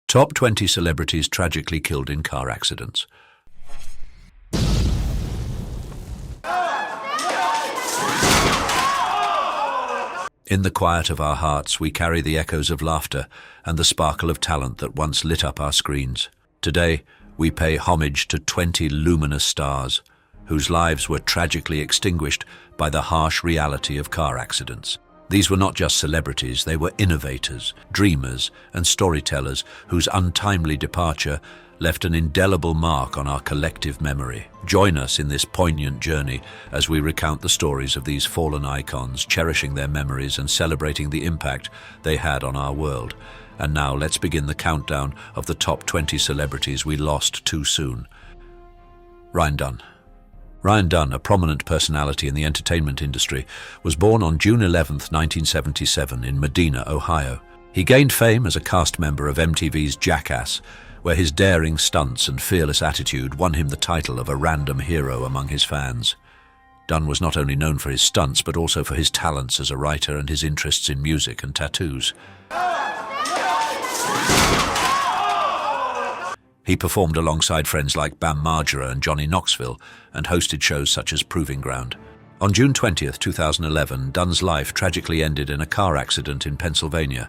Top 20 celebrities tragically killed in car accidents. In the quiet of our hearts, we carry the echoes of laughter and the sparkle of talent that once lit up our screens. Today, we pay homage to 20 luminous stars whose lives were tragically extinguished by the harsh reality of car accidents. These were not just celebrities, they were innovators, dreamers, and storytellers whose untimely departure left an indelible mark on our collective memory. Join us in this poignant journey as we recount the stories of these fallen icons, cherishing their memories and celebrating the impact they had on our world. And now let's begin the countdown of the top 20 celebrities we lost too soon. Ryan Dunn. Ryan Dunn, a prominent personality in the entertainment industry, was born on June 11, 1977 in Medina, Ohio. He gained fame as a cast member of MTV's Jackass, where his daring stunts and fearless attitude won him the title of a random hero among his fans. Dunn was not only known for his stunts, but also for his talents as a writer and his interests in music and tattoos. He performed alongside friends like Bam Margera and Johnny Knoxville and hosted shows such as Proving Ground. On June 20, 2011, Dunn's life tragically ended in a car accident in Pennsylvania.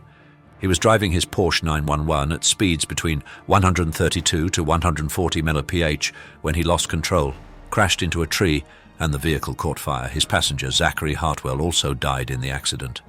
He was driving his Porsche 911 at speeds between 132 to 140 mph when he lost control, crashed into a tree, and the vehicle caught fire. His passenger, Zachary Hartwell, also died in the accident.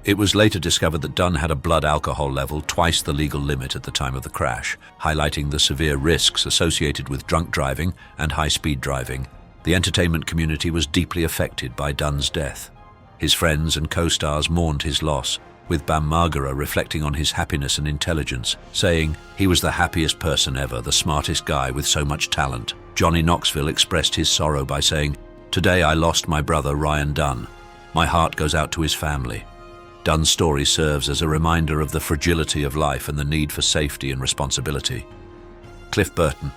It was later discovered that Dunn had a blood alcohol level twice the legal limit at the time of the crash, highlighting the severe risks associated with drunk driving and high-speed driving. The entertainment community was deeply affected by Dunn's death. His friends and co-stars mourned his loss, with Bam Margera reflecting on his happiness and intelligence, saying, "He was the happiest person ever, the smartest guy with so much talent." Johnny Knoxville expressed his sorrow by saying, "Today I lost my brother Ryan Dunn. My heart goes out to his family." Dunn's story serves as a reminder of the fragility of life and the need for safety and responsibility. Cliff Burton.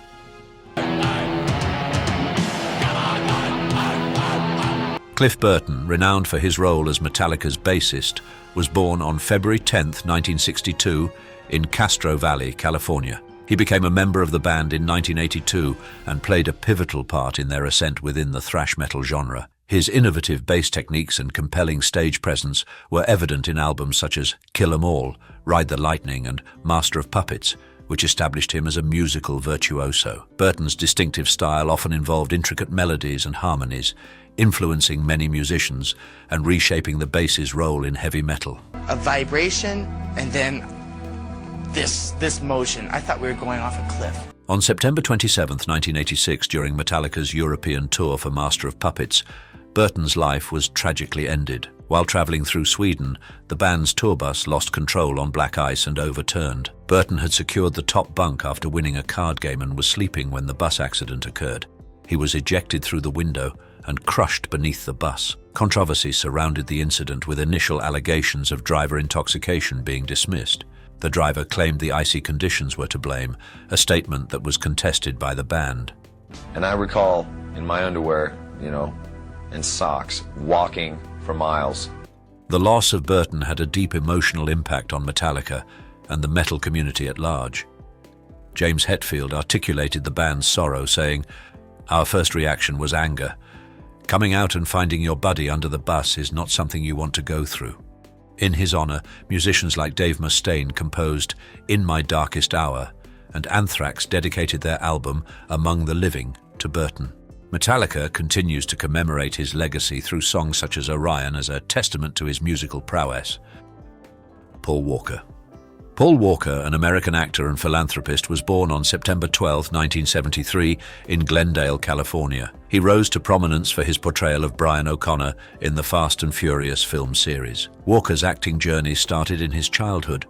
Cliff Burton, renowned for his role as Metallica's bassist, was born on February 10, 1962, in Castro Valley, California. He became a member of the band in 1982 and played a pivotal part in their ascent within the thrash metal genre. His innovative bass techniques and compelling stage presence were evident in albums such as Kill 'Em All, Ride the Lightning, and Master of Puppets, which established him as a musical virtuoso. Burton's distinctive style often involved intricate melodies and harmonies, influencing many musicians and reshaping the bass's role in heavy metal. A vibration and then this motion. I thought we were going off a cliff. On September 27, 1986, during Metallica's European tour for Master of Puppets, Burton's life was tragically ended. While traveling through Sweden, the band's tour bus lost control on black ice and overturned. Burton had secured the top bunk after winning a card game and was sleeping when the bus accident occurred. He was ejected through the window and crushed beneath the bus. Controversy surrounded the incident, with initial allegations of driver intoxication being dismissed. The driver claimed the icy conditions were to blame, a statement that was contested by the band. And I recall in my underwear, and socks, walking for miles. The loss of Burton had a deep emotional impact on Metallica and the metal community at large. James Hetfield articulated the band's sorrow, saying, "Our first reaction was anger. Coming out and finding your buddy under the bus is not something you want to go through." In his honor, musicians like Dave Mustaine composed In My Darkest Hour, and Anthrax dedicated their album Among the Living to Burton. Metallica continues to commemorate his legacy through songs such as Orion as a testament to his musical prowess. Paul Walker. Paul Walker, an American actor and philanthropist, was born on September 12, 1973, in Glendale, California. He rose to prominence for his portrayal of Brian O'Connor in the Fast and Furious film series. Walker's acting journey started in his childhood,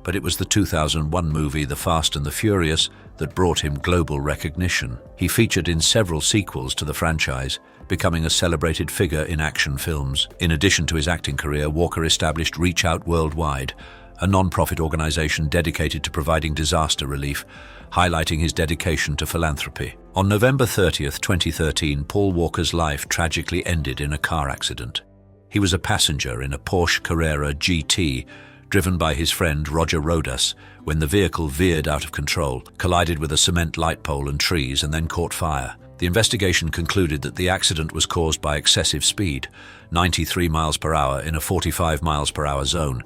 but it was the 2001 movie The Fast and the Furious that brought him global recognition. He featured in several sequels to the franchise, becoming a celebrated figure in action films. In addition to his acting career, Walker established Reach Out Worldwide, a non-profit organization dedicated to providing disaster relief, highlighting his dedication to philanthropy. On November 30, 2013, Paul Walker's life tragically ended in a car accident. He was a passenger in a Porsche Carrera GT, driven by his friend Roger Rodas, when the vehicle veered out of control, collided with a cement light pole and trees, and then caught fire. The investigation concluded that the accident was caused by excessive speed, 93 miles per hour in a 45 miles per hour zone,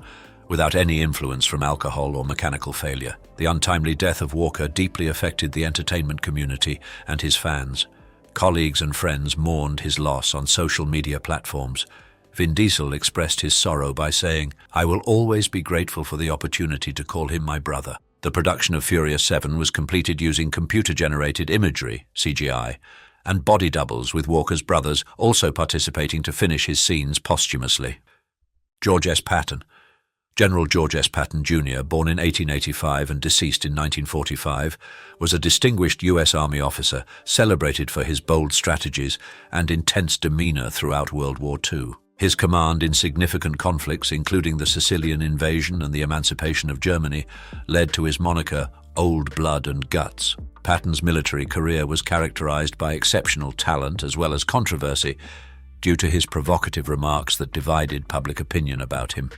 without any influence from alcohol or mechanical failure. The untimely death of Walker deeply affected the entertainment community and his fans. Colleagues and friends mourned his loss on social media platforms. Vin Diesel expressed his sorrow by saying, "I will always be grateful for the opportunity to call him my brother." The production of Furious 7 was completed using computer-generated imagery, CGI, and body doubles, with Walker's brothers also participating to finish his scenes posthumously. George S. Patton. General George S. Patton, Jr., born in 1885 and deceased in 1945, was a distinguished U.S. Army officer celebrated for his bold strategies and intense demeanor throughout World War II. His command in significant conflicts, including the Sicilian invasion and the emancipation of Germany, led to his moniker, Old Blood and Guts. Patton's military career was characterized by exceptional talent as well as controversy due to his provocative remarks that divided public opinion about him.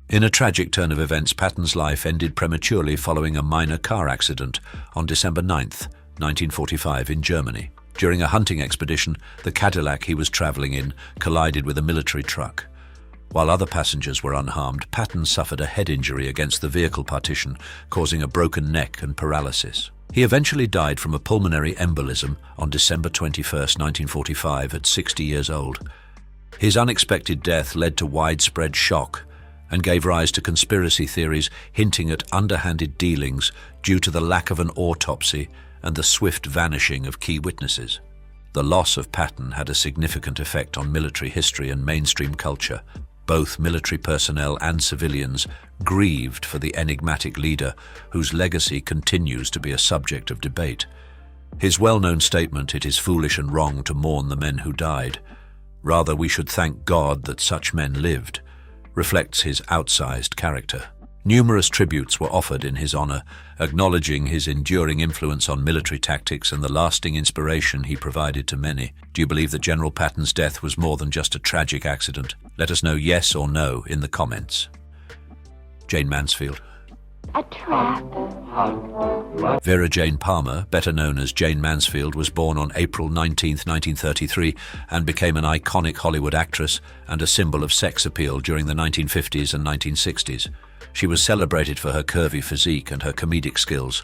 In a tragic turn of events, Patton's life ended prematurely following a minor car accident on December 9, 1945, in Germany. During a hunting expedition, the Cadillac he was traveling in collided with a military truck. While other passengers were unharmed, Patton suffered a head injury against the vehicle partition, causing a broken neck and paralysis. He eventually died from a pulmonary embolism on December 21, 1945, at 60 years old. His unexpected death led to widespread shock and gave rise to conspiracy theories hinting at underhanded dealings due to the lack of an autopsy and the swift vanishing of key witnesses. The loss of Patton had a significant effect on military history and mainstream culture. Both military personnel and civilians grieved for the enigmatic leader whose legacy continues to be a subject of debate. His well-known statement, "It is foolish and wrong to mourn the men who died. Rather, we should thank God that such men lived," reflects his outsized character. Numerous tributes were offered in his honor, acknowledging his enduring influence on military tactics and the lasting inspiration he provided to many. Do you believe that General Patton's death was more than just a tragic accident? Let us know yes or no in the comments. Jane Mansfield. A trap. Vera Jane Palmer, better known as Jane Mansfield, was born on April 19, 1933, and became an iconic Hollywood actress and a symbol of sex appeal during the 1950s and 1960s. She was celebrated for her curvy physique and her comedic skills,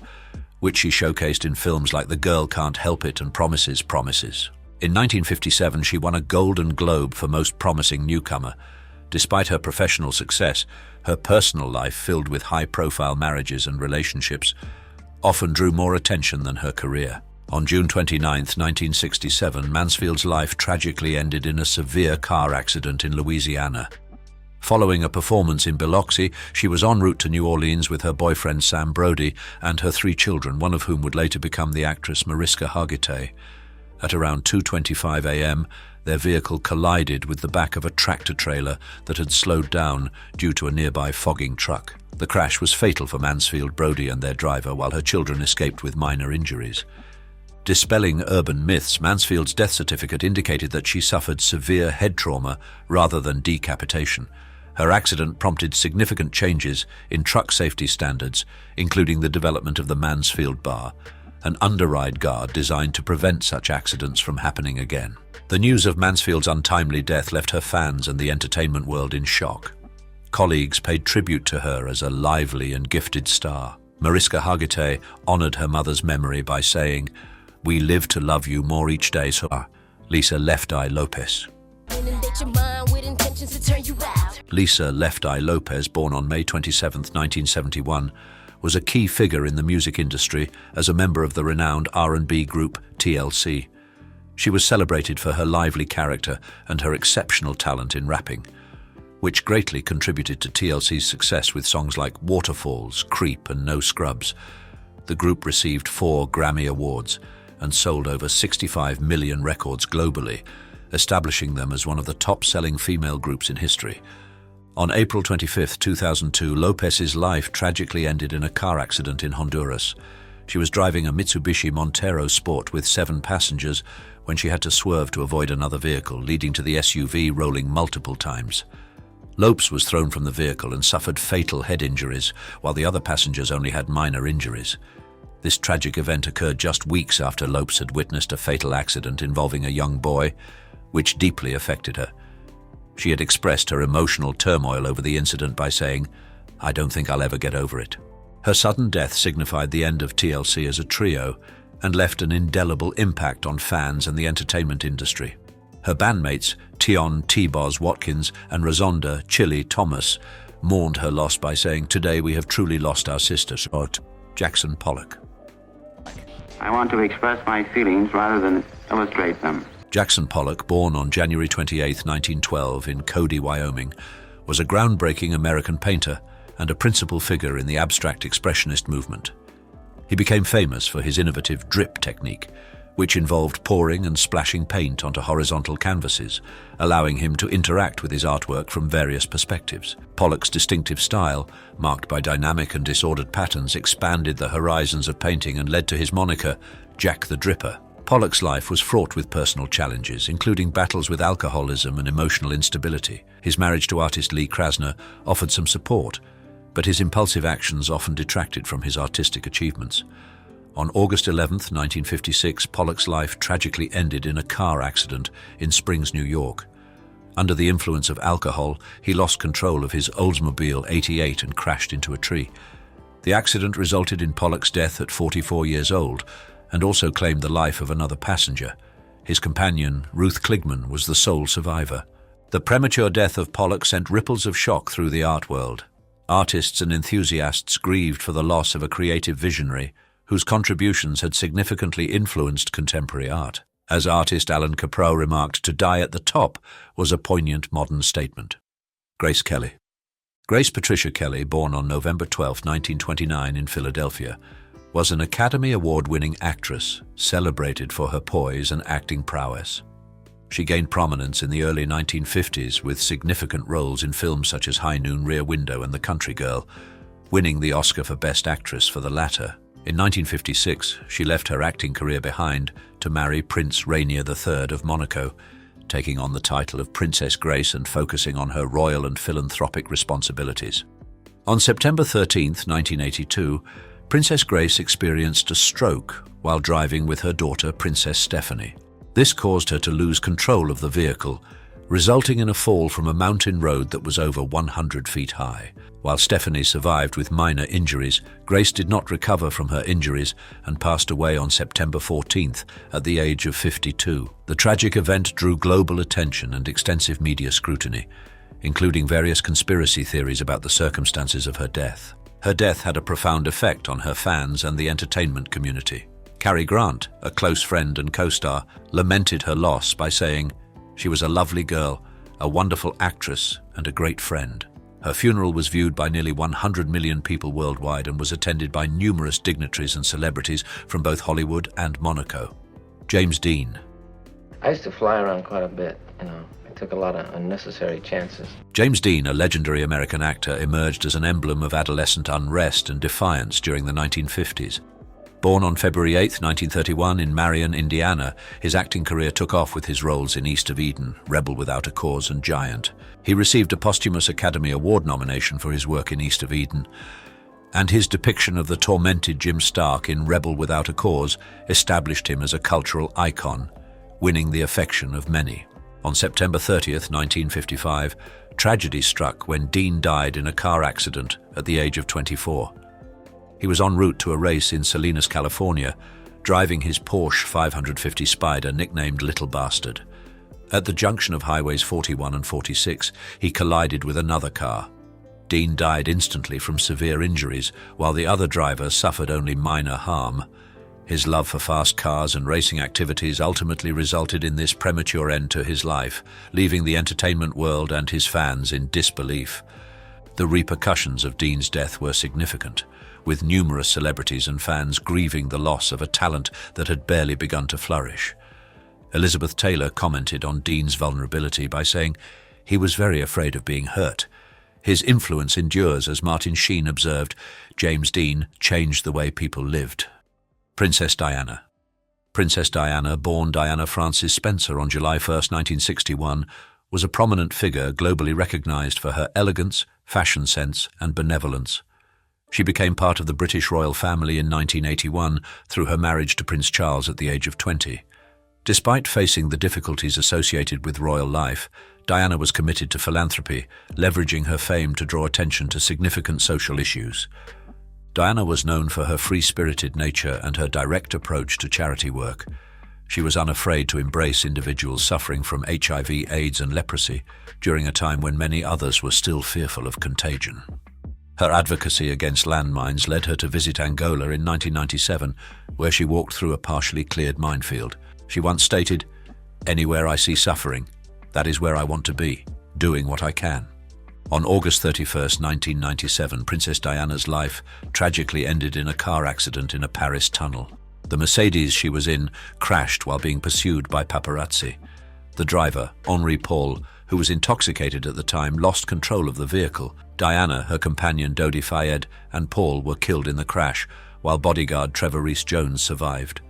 which she showcased in films like The Girl Can't Help It and Promises, Promises. In 1957, she won a Golden Globe for Most Promising Newcomer. Despite her professional success, her personal life, filled with high-profile marriages and relationships, often drew more attention than her career. On June 29, 1967, Mansfield's life tragically ended in a severe car accident in Louisiana. Following a performance in Biloxi, she was en route to New Orleans with her boyfriend Sam Brody and her 3 children, one of whom would later become the actress Mariska Hargitay. At around 2:25 a.m., their vehicle collided with the back of a tractor-trailer that had slowed down due to a nearby fogging truck. The crash was fatal for Mansfield, Brody and their driver, while her children escaped with minor injuries. Dispelling urban myths, Mansfield's death certificate indicated that she suffered severe head trauma rather than decapitation. Her accident prompted significant changes in truck safety standards, including the development of the Mansfield Bar, an underride guard designed to prevent such accidents from happening again. The news of Mansfield's untimely death left her fans and the entertainment world in shock. Colleagues paid tribute to her as a lively and gifted star. Mariska Hargitay honored her mother's memory by saying, "We live to love you more each day." So, Lisa Left Eye Lopes. Lisa Left Eye Lopes, born on May 27, 1971, was a key figure in the music industry as a member of the renowned R&B group TLC. She was celebrated for her lively character and her exceptional talent in rapping, which greatly contributed to TLC's success with songs like Waterfalls, Creep, and No Scrubs. The group received 4 Grammy Awards and sold over 65 million records globally, establishing them as one of the top-selling female groups in history. On April 25, 2002, Lopes's life tragically ended in a car accident in Honduras. She was driving a Mitsubishi Montero Sport with 7 passengers when she had to swerve to avoid another vehicle, leading to the SUV rolling multiple times. Lopes was thrown from the vehicle and suffered fatal head injuries, while the other passengers only had minor injuries. This tragic event occurred just weeks after Lopes had witnessed a fatal accident involving a young boy, which deeply affected her. She had expressed her emotional turmoil over the incident by saying, "I don't think I'll ever get over it." Her sudden death signified the end of TLC as a trio and left an indelible impact on fans and the entertainment industry. Her bandmates, Tion T-Boz Watkins and Razonda Chili Thomas, mourned her loss by saying, "Today we have truly lost our sister." Jackson Pollock. I want to express my feelings rather than illustrate them. Jackson Pollock, born on January 28, 1912 in Cody, Wyoming, was a groundbreaking American painter and a principal figure in the abstract expressionist movement. He became famous for his innovative drip technique, which involved pouring and splashing paint onto horizontal canvases, allowing him to interact with his artwork from various perspectives. Pollock's distinctive style, marked by dynamic and disordered patterns, expanded the horizons of painting and led to his moniker, Jack the Dripper. Pollock's life was fraught with personal challenges, including battles with alcoholism and emotional instability. His marriage to artist Lee Krasner offered some support, but his impulsive actions often detracted from his artistic achievements. On August 11, 1956, Pollock's life tragically ended in a car accident in Springs, New York. Under the influence of alcohol, he lost control of his Oldsmobile 88 and crashed into a tree. The accident resulted in Pollock's death at 44 years old and also claimed the life of another passenger. His companion, Ruth Kligman, was the sole survivor. The premature death of Pollock sent ripples of shock through the art world. Artists and enthusiasts grieved for the loss of a creative visionary whose contributions had significantly influenced contemporary art. As artist Alan Caprow remarked, "To die at the top was a poignant modern statement." Grace Kelly. Grace Patricia Kelly, born on November 12, 1929 in Philadelphia, was an Academy Award-winning actress, celebrated for her poise and acting prowess. She gained prominence in the early 1950s with significant roles in films such as High Noon, Rear Window and The Country Girl, winning the Oscar for Best Actress for the latter. In 1956, she left her acting career behind to marry Prince Rainier III of Monaco, taking on the title of Princess Grace and focusing on her royal and philanthropic responsibilities. On September 13, 1982, Princess Grace experienced a stroke while driving with her daughter, Princess Stephanie. This caused her to lose control of the vehicle, resulting in a fall from a mountain road that was over 100 feet high. While Stephanie survived with minor injuries, Grace did not recover from her injuries and passed away on September 14th at the age of 52. The tragic event drew global attention and extensive media scrutiny, including various conspiracy theories about the circumstances of her death. Her death had a profound effect on her fans and the entertainment community. Cary Grant, a close friend and co-star, lamented her loss by saying, "She was a lovely girl, a wonderful actress, and a great friend." Her funeral was viewed by nearly 100 million people worldwide and was attended by numerous dignitaries and celebrities from both Hollywood and Monaco. James Dean. I used to fly around quite a bit, I took a lot of unnecessary chances. James Dean, a legendary American actor, emerged as an emblem of adolescent unrest and defiance during the 1950s. Born on February 8, 1931 in Marion, Indiana, his acting career took off with his roles in East of Eden, Rebel Without a Cause and Giant. He received a posthumous Academy Award nomination for his work in East of Eden, and his depiction of the tormented Jim Stark in Rebel Without a Cause established him as a cultural icon, winning the affection of many. On September 30th, 1955, tragedy struck when Dean died in a car accident at the age of 24. He was en route to a race in Salinas, California, driving his Porsche 550 Spider, nicknamed Little Bastard. At the junction of Highways 41 and 46, he collided with another car. Dean died instantly from severe injuries, while the other driver suffered only minor harm. His love for fast cars and racing activities ultimately resulted in this premature end to his life, leaving the entertainment world and his fans in disbelief. The repercussions of Dean's death were significant, with numerous celebrities and fans grieving the loss of a talent that had barely begun to flourish. Elizabeth Taylor commented on Dean's vulnerability by saying, "He was very afraid of being hurt. His influence endures," as Martin Sheen observed, "James Dean changed the way people lived." Princess Diana. Princess Diana, born Diana Frances Spencer on July 1, 1961, was a prominent figure globally recognized for her elegance, fashion sense, and benevolence. She became part of the British royal family in 1981 through her marriage to Prince Charles at the age of 20. Despite facing the difficulties associated with royal life, Diana was committed to philanthropy, leveraging her fame to draw attention to significant social issues. Diana was known for her free-spirited nature and her direct approach to charity work. She was unafraid to embrace individuals suffering from HIV, AIDS, and leprosy during a time when many others were still fearful of contagion. Her advocacy against landmines led her to visit Angola in 1997, where she walked through a partially cleared minefield. She once stated, "Anywhere I see suffering, that is where I want to be, doing what I can." On August 31, 1997, Princess Diana's life tragically ended in a car accident in a Paris tunnel. The Mercedes she was in crashed while being pursued by paparazzi. The driver, Henri Paul, who was intoxicated at the time, lost control of the vehicle. Diana, her companion Dodi Fayed, and Paul were killed in the crash, while bodyguard Trevor Rees-Jones survived.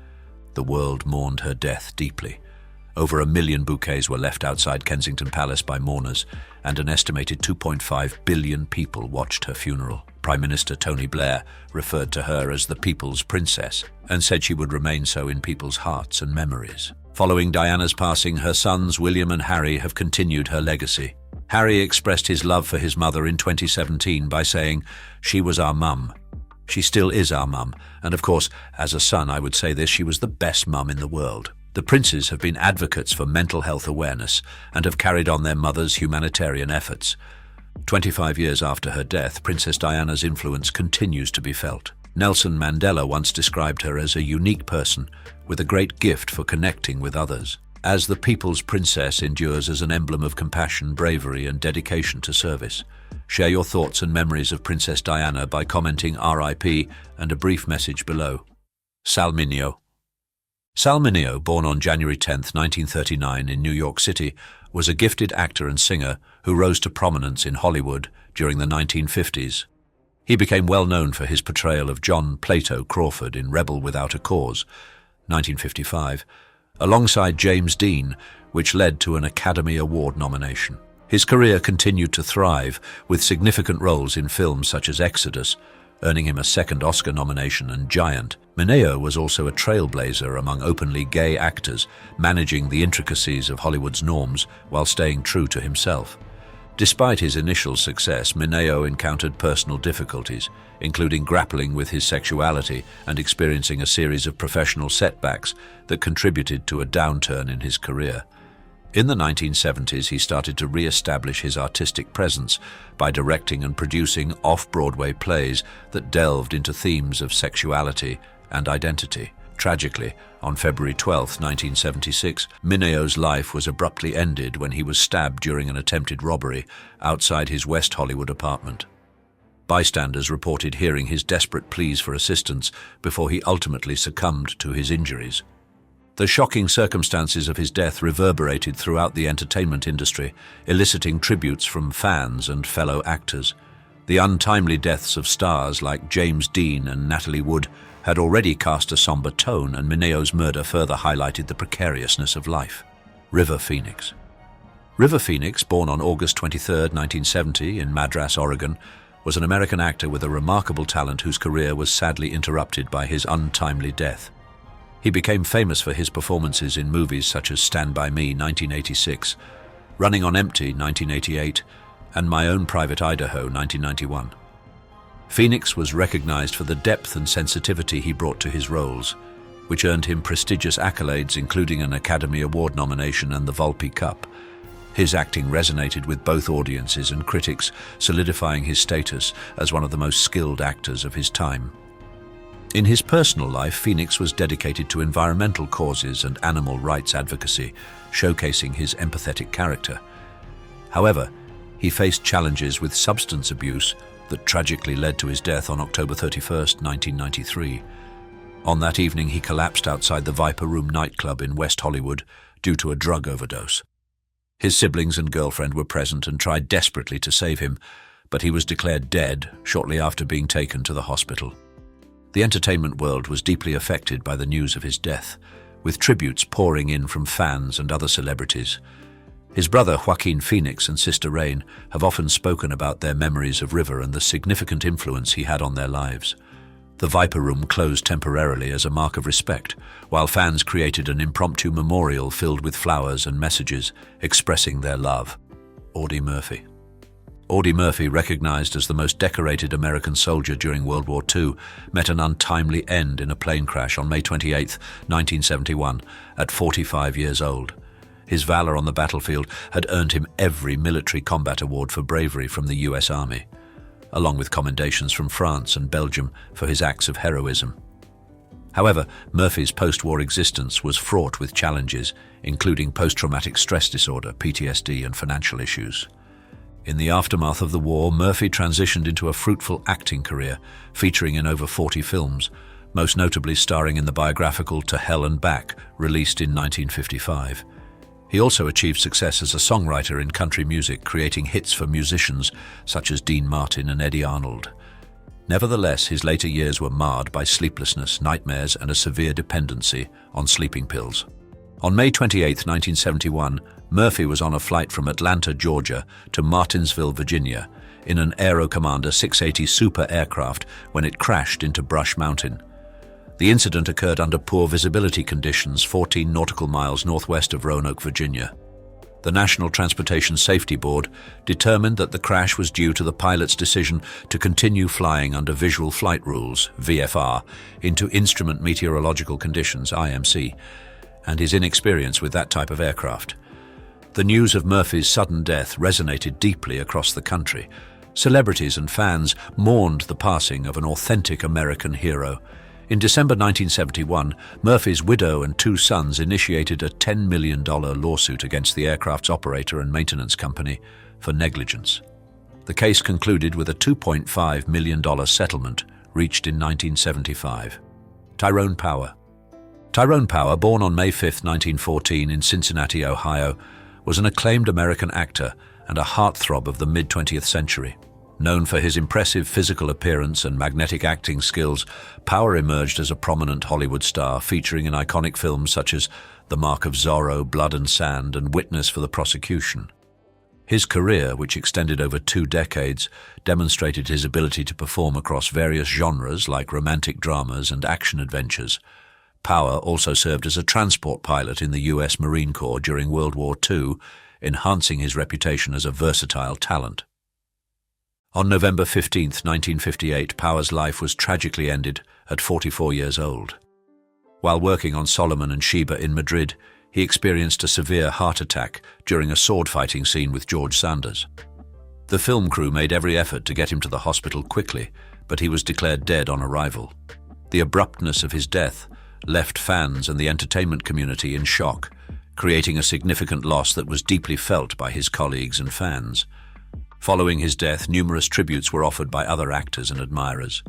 The world mourned her death deeply. Over 1 million bouquets were left outside Kensington Palace by mourners, and an estimated 2.5 billion people watched her funeral. Prime Minister Tony Blair referred to her as the People's Princess and said she would remain so in people's hearts and memories. Following Diana's passing, her sons William and Harry have continued her legacy. Harry expressed his love for his mother in 2017 by saying, "She was our mum. She still is our mum, and of course, as a son I would say this, she was the best mum in the world." The princes have been advocates for mental health awareness and have carried on their mother's humanitarian efforts. 25 years after her death, Princess Diana's influence continues to be felt. Nelson Mandela once described her as a unique person with a great gift for connecting with others. As the People's Princess endures as an emblem of compassion, bravery, and dedication to service. Share your thoughts and memories of Princess Diana by commenting RIP and a brief message below. Sal Mineo. Sal Mineo, born on January 10, 1939 in New York City, was a gifted actor and singer who rose to prominence in Hollywood during the 1950s. He became well known for his portrayal of John Plato Crawford in Rebel Without a Cause, 1955, alongside James Dean, which led to an Academy Award nomination. His career continued to thrive with significant roles in films such as Exodus, earning him a second Oscar nomination, and Giant. Mineo was also a trailblazer among openly gay actors, managing the intricacies of Hollywood's norms while staying true to himself. Despite his initial success, Mineo encountered personal difficulties, including grappling with his sexuality and experiencing a series of professional setbacks that contributed to a downturn in his career. In the 1970s, he started to re-establish his artistic presence by directing and producing off-Broadway plays that delved into themes of sexuality and identity. Tragically, on February 12, 1976, Mineo's life was abruptly ended when he was stabbed during an attempted robbery outside his West Hollywood apartment. Bystanders reported hearing his desperate pleas for assistance before he ultimately succumbed to his injuries. The shocking circumstances of his death reverberated throughout the entertainment industry, eliciting tributes from fans and fellow actors. The untimely deaths of stars like James Dean and Natalie Wood had already cast a somber tone, and Mineo's murder further highlighted the precariousness of life. River Phoenix. River Phoenix, born on August 23, 1970 in Madras, Oregon, was an American actor with a remarkable talent whose career was sadly interrupted by his untimely death. He became famous for his performances in movies such as Stand By Me, 1986, Running on Empty, 1988, and My Own Private Idaho, 1991. Phoenix was recognized for the depth and sensitivity he brought to his roles, which earned him prestigious accolades including an Academy Award nomination and the Volpe Cup. His acting resonated with both audiences and critics, solidifying his status as one of the most skilled actors of his time. In his personal life, Phoenix was dedicated to environmental causes and animal rights advocacy, showcasing his empathetic character. However, he faced challenges with substance abuse that tragically led to his death on October 31, 1993. On that evening, he collapsed outside the Viper Room nightclub in West Hollywood due to a drug overdose. His siblings and girlfriend were present and tried desperately to save him, but he was declared dead shortly after being taken to the hospital. The entertainment world was deeply affected by the news of his death, with tributes pouring in from fans and other celebrities. His brother Joaquin Phoenix and sister Rain have often spoken about their memories of River and the significant influence he had on their lives. The Viper Room closed temporarily as a mark of respect, while fans created an impromptu memorial filled with flowers and messages expressing their love. Audie Murphy. Audie Murphy, recognized as the most decorated American soldier during World War II, met an untimely end in a plane crash on May 28, 1971, at 45 years old. His valor on the battlefield had earned him every military combat award for bravery from the US Army, along with commendations from France and Belgium for his acts of heroism. However, Murphy's post-war existence was fraught with challenges, including post-traumatic stress disorder, PTSD, and financial issues. In the aftermath of the war, Murphy transitioned into a fruitful acting career, featuring in over 40 films, most notably starring in the biographical To Hell and Back, released in 1955. He also achieved success as a songwriter in country music, creating hits for musicians such as Dean Martin and Eddie Arnold. Nevertheless, his later years were marred by sleeplessness, nightmares, and a severe dependency on sleeping pills. On May 28, 1971, Murphy was on a flight from Atlanta, Georgia, to Martinsville, Virginia, in an Aero Commander 680 Super aircraft when it crashed into Brush Mountain. The incident occurred under poor visibility conditions 14 nautical miles northwest of Roanoke, Virginia. The National Transportation Safety Board determined that the crash was due to the pilot's decision to continue flying under Visual Flight Rules, VFR, into Instrument Meteorological Conditions, IMC, and his inexperience with that type of aircraft. The news of Murphy's sudden death resonated deeply across the country. Celebrities and fans mourned the passing of an authentic American hero. In December 1971, Murphy's widow and 2 sons initiated a $10 million lawsuit against the aircraft's operator and maintenance company for negligence. The case concluded with a $2.5 million settlement reached in 1975. Tyrone Power. Tyrone Power, born on May 5, 1914 in Cincinnati, Ohio, was an acclaimed American actor and a heartthrob of the mid-20th century. Known for his impressive physical appearance and magnetic acting skills, Power emerged as a prominent Hollywood star, featuring in iconic films such as The Mark of Zorro, Blood and Sand, and Witness for the Prosecution. His career, which extended over 2 decades, demonstrated his ability to perform across various genres like romantic dramas and action adventures. Power also served as a transport pilot in the U.S. Marine Corps during World War II, enhancing his reputation as a versatile talent. On November 15, 1958, Power's life was tragically ended at 44 years old. While working on Solomon and Sheba in Madrid, he experienced a severe heart attack during a sword-fighting scene with George Sanders. The film crew made every effort to get him to the hospital quickly, but he was declared dead on arrival. The abruptness of his death left fans and the entertainment community in shock, creating a significant loss that was deeply felt by his colleagues and fans. Following his death, numerous tributes were offered by other actors and admirers.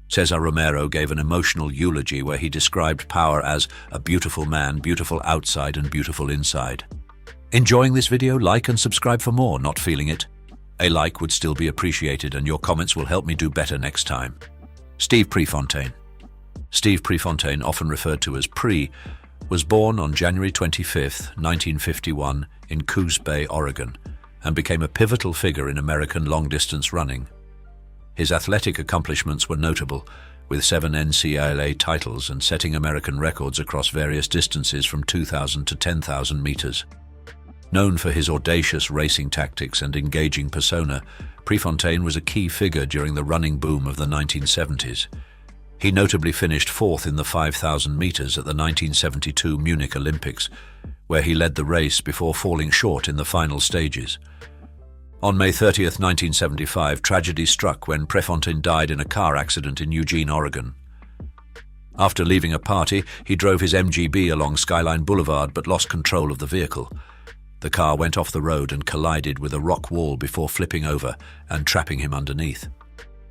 Cesar Romero gave an emotional eulogy where he described Power as a beautiful man, beautiful outside and beautiful inside. Enjoying this video? Like and subscribe for more. Not feeling it? A like would still be appreciated, and your comments will help me do better next time. Steve Prefontaine. Steve Prefontaine, often referred to as Pre, was born on January 25, 1951 in Coos Bay, Oregon, and became a pivotal figure in American long-distance running. His athletic accomplishments were notable, with 7 NCAA titles and setting American records across various distances from 2,000 to 10,000 meters. Known for his audacious racing tactics and engaging persona, Prefontaine was a key figure during the running boom of the 1970s. He notably finished 4th in the 5,000 meters at the 1972 Munich Olympics, where he led the race before falling short in the final stages. On May 30, 1975, tragedy struck when Prefontaine died in a car accident in Eugene, Oregon. After leaving a party, he drove his MGB along Skyline Boulevard but lost control of the vehicle. The car went off the road and collided with a rock wall before flipping over and trapping him underneath.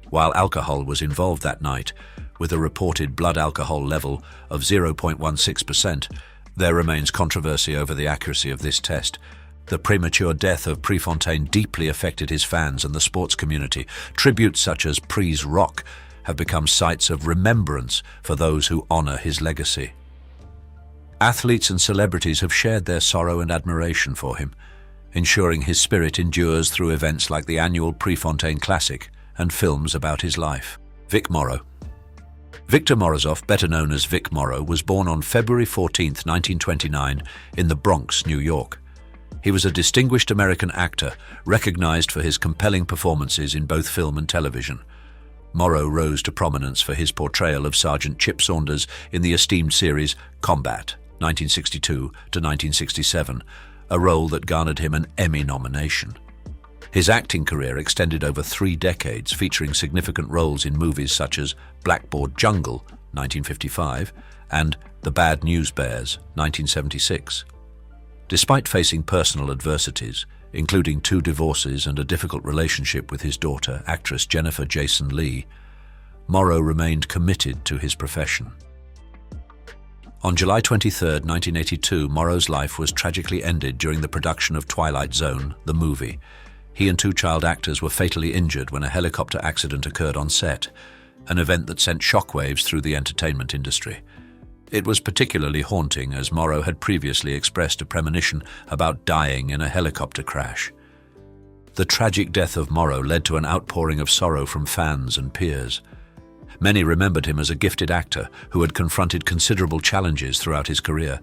While alcohol was involved that night, with a reported blood alcohol level of 0.16%, there remains controversy over the accuracy of this test. The premature death of Prefontaine deeply affected his fans and the sports community. Tributes such as Pre's Rock have become sites of remembrance for those who honor his legacy. Athletes and celebrities have shared their sorrow and admiration for him. ensuring his spirit endures through events like the annual Prefontaine Classic and films about his life. Vic Morrow. Victor Morozov, better known as Vic Morrow, was born on February 14, 1929, in the Bronx, New York. He was a distinguished American actor, recognized for his compelling performances in both film and television. Morrow rose to prominence for his portrayal of Sergeant Chip Saunders in the esteemed series Combat, 1962 to 1967, a role that garnered him an Emmy nomination. His acting career extended over 3 decades, featuring significant roles in movies such as Blackboard Jungle, 1955, and The Bad News Bears, 1976. Despite facing personal adversities, including 2 divorces and a difficult relationship with his daughter, actress Jennifer Jason Leigh, Morrow remained committed to his profession. On July 23, 1982, Morrow's life was tragically ended during the production of Twilight Zone, the movie. He and 2 child actors were fatally injured when a helicopter accident occurred on set, an event that sent shockwaves through the entertainment industry. It was particularly haunting as Morrow had previously expressed a premonition about dying in a helicopter crash. The tragic death of Morrow led to an outpouring of sorrow from fans and peers. Many remembered him as a gifted actor who had confronted considerable challenges throughout his career.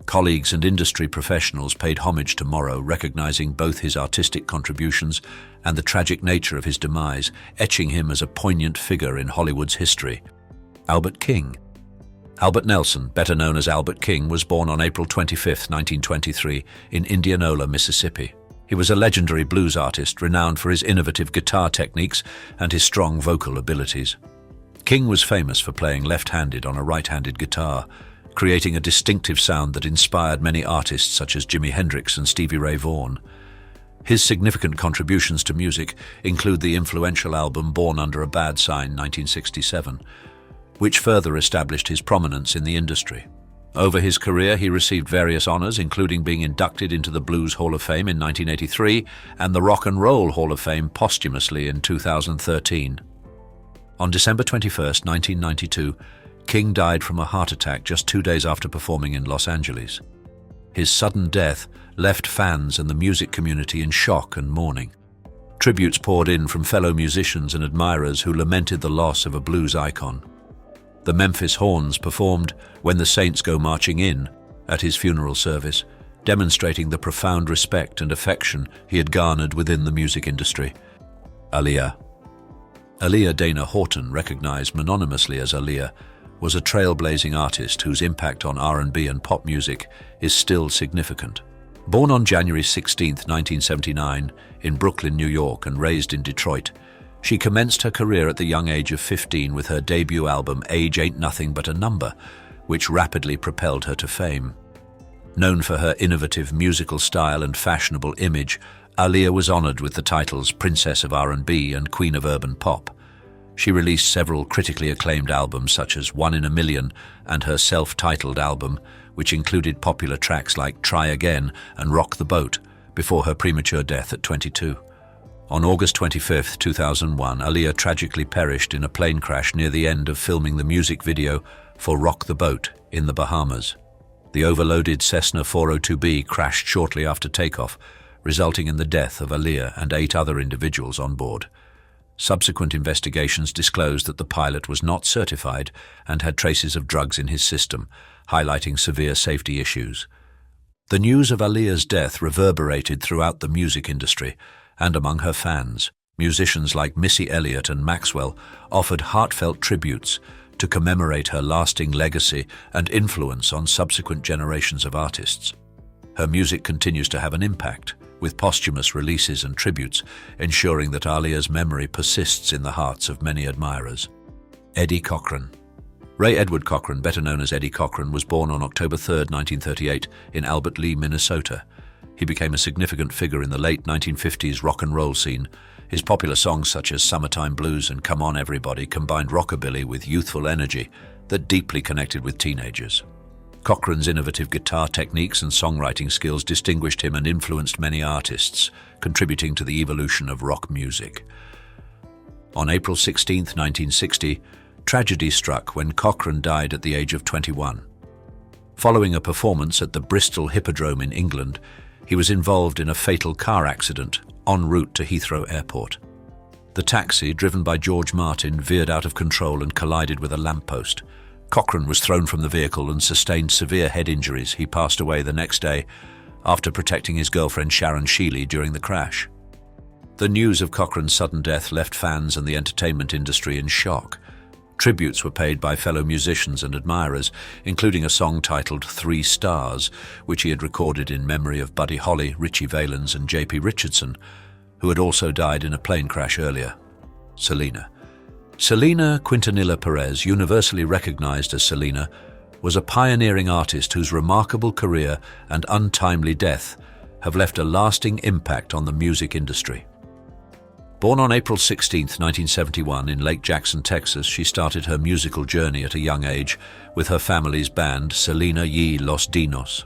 Colleagues and industry professionals paid homage to Morrow, recognizing both his artistic contributions and the tragic nature of his demise, etching him as a poignant figure in Hollywood's history. Albert King. Albert Nelson, better known as Albert King, was born on April 25, 1923, in Indianola, Mississippi. He was a legendary blues artist renowned for his innovative guitar techniques and his strong vocal abilities. King was famous for playing left-handed on a right-handed guitar, creating a distinctive sound that inspired many artists such as Jimi Hendrix and Stevie Ray Vaughan. His significant contributions to music include the influential album Born Under a Bad Sign, 1967, which further established his prominence in the industry. Over his career, he received various honors, including being inducted into the Blues Hall of Fame in 1983 and the Rock and Roll Hall of Fame posthumously in 2013. On December 21, 1992, King died from a heart attack just 2 days after performing in Los Angeles. His sudden death left fans and the music community in shock and mourning. Tributes poured in from fellow musicians and admirers who lamented the loss of a blues icon. The Memphis Horns performed When the Saints Go Marching In at his funeral service, demonstrating the profound respect and affection he had garnered within the music industry. Aaliyah. Aaliyah Dana Horton, recognized mononymously as Aaliyah, was a trailblazing artist whose impact on R&B and pop music is still significant. Born on January 16, 1979, in Brooklyn, New York, and raised in Detroit, she commenced her career at the young age of 15 with her debut album Age Ain't Nothing But a Number, which rapidly propelled her to fame. Known for her innovative musical style and fashionable image, Aaliyah was honored with the titles Princess of R&B and Queen of Urban Pop. She released several critically acclaimed albums such as One in a Million and her self-titled album, which included popular tracks like Try Again and Rock the Boat, before her premature death at 22. On August 25, 2001, Aaliyah tragically perished in a plane crash near the end of filming the music video for Rock the Boat in the Bahamas. The overloaded Cessna 402B crashed shortly after takeoff, resulting in the death of Aaliyah and 8 other individuals on board. Subsequent investigations disclosed that the pilot was not certified and had traces of drugs in his system, highlighting severe safety issues. The news of Aaliyah's death reverberated throughout the music industry and among her fans. Musicians like Missy Elliott and Maxwell offered heartfelt tributes to commemorate her lasting legacy and influence on subsequent generations of artists. Her music continues to have an impact, with posthumous releases and tributes, ensuring that Aaliyah's memory persists in the hearts of many admirers. Eddie Cochran. Ray Edward Cochran, better known as Eddie Cochran, was born on October 3, 1938, in Albert Lea, Minnesota. He became a significant figure in the late 1950s rock and roll scene. His popular songs such as Summertime Blues and Come On Everybody combined rockabilly with youthful energy that deeply connected with teenagers. Cochran's innovative guitar techniques and songwriting skills distinguished him and influenced many artists, contributing to the evolution of rock music. On April 16, 1960, tragedy struck when Cochran died at the age of 21. Following a performance at the Bristol Hippodrome in England, He was involved in a fatal car accident en route to Heathrow Airport. The taxi, driven by George Martin, veered out of control and collided with a lamppost. Cochran was thrown from the vehicle and sustained severe head injuries. He passed away the next day after protecting his girlfriend Sharon Shealy during the crash. The news of Cochran's sudden death left fans and the entertainment industry in shock. Tributes were paid by fellow musicians and admirers, including a song titled 3 Stars, which he had recorded in memory of Buddy Holly, Richie Valens and J.P. Richardson, who had also died in a plane crash earlier. Selena. Selena Quintanilla Perez, universally recognized as Selena, was a pioneering artist whose remarkable career and untimely death have left a lasting impact on the music industry. Born on April 16, 1971 in Lake Jackson, Texas, she started her musical journey at a young age with her family's band Selena y Los Dinos.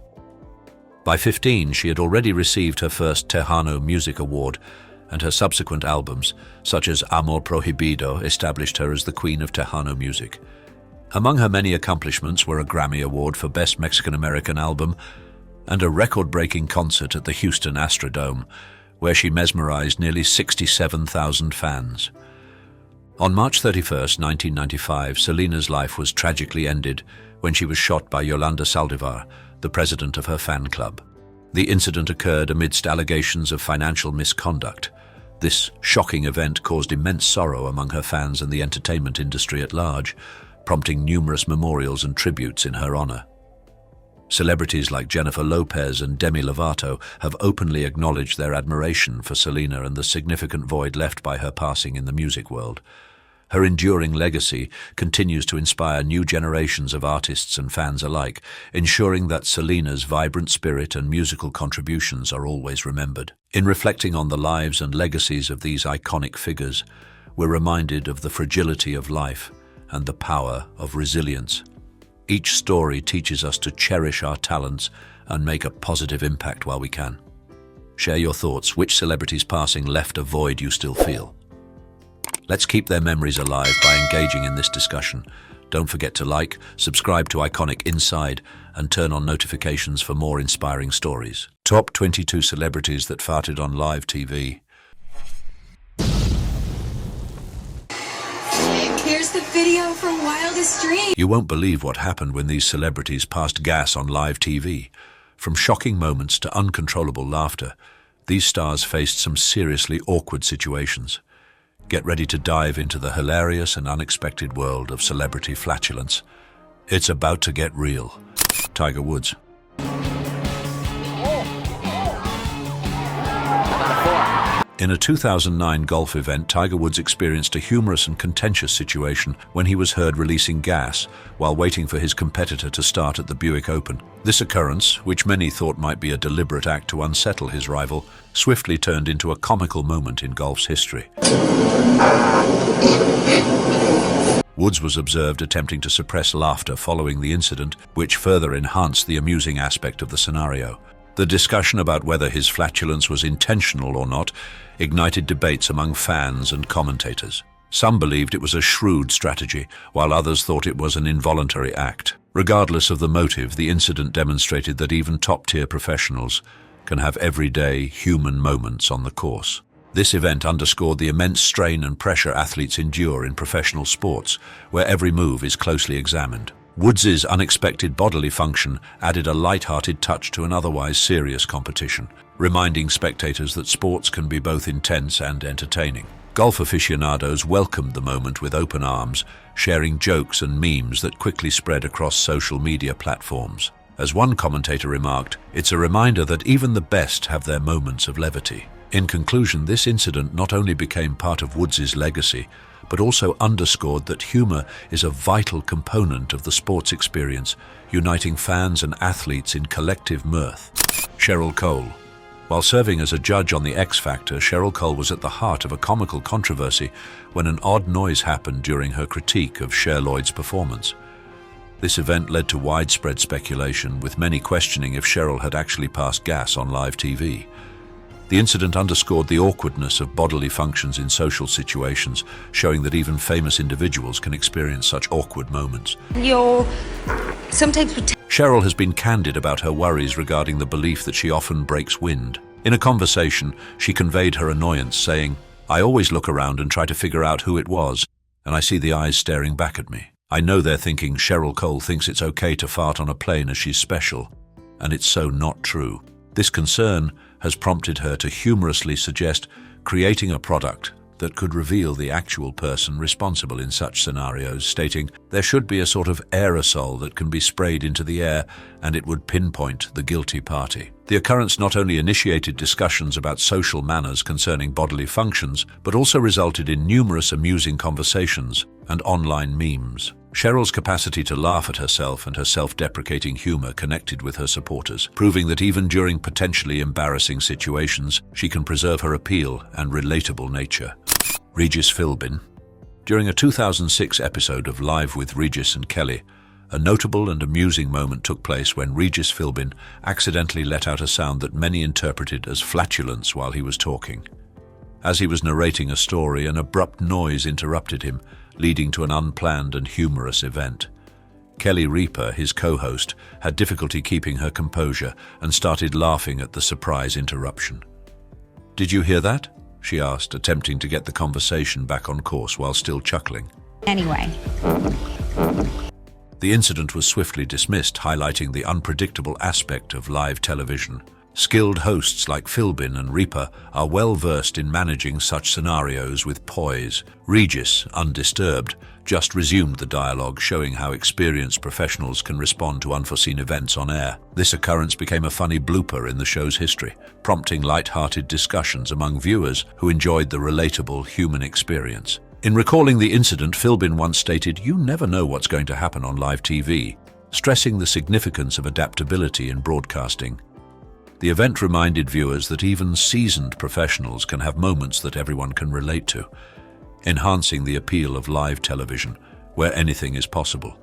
By 15, she had already received her first Tejano Music Award, and her subsequent albums, such as Amor Prohibido, established her as the queen of Tejano music. Among her many accomplishments were a Grammy Award for Best Mexican-American Album and a record-breaking concert at the Houston Astrodome, where she mesmerized nearly 67,000 fans. On March 31, 1995, Selena's life was tragically ended when she was shot by Yolanda Saldivar, the president of her fan club. The incident occurred amidst allegations of financial misconduct. This shocking event caused immense sorrow among her fans and the entertainment industry at large, prompting numerous memorials and tributes in her honor. Celebrities like Jennifer Lopez and Demi Lovato have openly acknowledged their admiration for Selena and the significant void left by her passing in the music world. Her enduring legacy continues to inspire new generations of artists and fans alike, ensuring that Selena's vibrant spirit and musical contributions are always remembered. In reflecting on the lives and legacies of these iconic figures, we're reminded of the fragility of life and the power of resilience. Each story teaches us to cherish our talents and make a positive impact while we can. Share your thoughts. Which celebrity's passing left a void you still feel? Let's keep their memories alive by engaging in this discussion. Don't forget to like, subscribe to Iconic Inside, and turn on notifications for more inspiring stories. Top 22 celebrities that farted on live TV. Here's the video from Wildest Dream. You won't believe what happened when these celebrities passed gas on live TV. From shocking moments to uncontrollable laughter, these stars faced some seriously awkward situations. Get ready to dive into the hilarious and unexpected world of celebrity flatulence. It's about to get real. Tiger Woods. In a 2009 golf event, Tiger Woods experienced a humorous and contentious situation when he was heard releasing gas while waiting for his competitor to start at the Buick Open. This occurrence, which many thought might be a deliberate act to unsettle his rival, swiftly turned into a comical moment in golf's history. Woods was observed attempting to suppress laughter following the incident, which further enhanced the amusing aspect of the scenario. The discussion about whether his flatulence was intentional or not ignited debates among fans and commentators. Some believed it was a shrewd strategy, while others thought it was an involuntary act. Regardless of the motive, the incident demonstrated that even top-tier professionals can have everyday, human moments on the course. This event underscored the immense strain and pressure athletes endure in professional sports, where every move is closely examined. Woods' unexpected bodily function added a light-hearted touch to an otherwise serious competition, reminding spectators that sports can be both intense and entertaining. Golf aficionados welcomed the moment with open arms, sharing jokes and memes that quickly spread across social media platforms. As one commentator remarked, "It's a reminder that even the best have their moments of levity." In conclusion, this incident not only became part of Woods' legacy, but also underscored that humor is a vital component of the sports experience, uniting fans and athletes in collective mirth. Cheryl Cole. While serving as a judge on The X Factor, Cheryl Cole was at the heart of a comical controversy when an odd noise happened during her critique of Cher Lloyd's performance. This event led to widespread speculation, with many questioning if Cheryl had actually passed gas on live TV. The incident underscored the awkwardness of bodily functions in social situations, showing that even famous individuals can experience such awkward moments. You're sometimes Cheryl has been candid about her worries regarding the belief that she often breaks wind. In a conversation, she conveyed her annoyance, saying, "I always look around and try to figure out who it was, and I see the eyes staring back at me. I know they're thinking Cheryl Cole thinks it's okay to fart on a plane as she's special, and it's so not true." This concern has prompted her to humorously suggest creating a product that could reveal the actual person responsible in such scenarios, stating, "There should be a sort of aerosol that can be sprayed into the air and it would pinpoint the guilty party." The occurrence not only initiated discussions about social manners concerning bodily functions, but also resulted in numerous amusing conversations and online memes. Cheryl's capacity to laugh at herself and her self-deprecating humor connected with her supporters, proving that even during potentially embarrassing situations, she can preserve her appeal and relatable nature. Regis Philbin. During a 2006 episode of Live with Regis and Kelly, a notable and amusing moment took place when Regis Philbin accidentally let out a sound that many interpreted as flatulence while he was talking. As he was narrating a story, an abrupt noise interrupted him, leading to an unplanned and humorous event. Kelly Reaper, his co-host, had difficulty keeping her composure and started laughing at the surprise interruption. "Did you hear that?" she asked, attempting to get the conversation back on course while still chuckling. Anyway. The incident was swiftly dismissed, highlighting the unpredictable aspect of live television. Skilled hosts like Philbin and Reaper are well versed in managing such scenarios with poise. Regis, undisturbed, just resumed the dialogue, showing how experienced professionals can respond to unforeseen events on air. This occurrence became a funny blooper in the show's history, prompting light-hearted discussions among viewers who enjoyed the relatable human experience. In recalling the incident, Philbin once stated, "You never know what's going to happen on live TV," stressing the significance of adaptability in broadcasting. The event reminded viewers that even seasoned professionals can have moments that everyone can relate to, enhancing the appeal of live television, where anything is possible.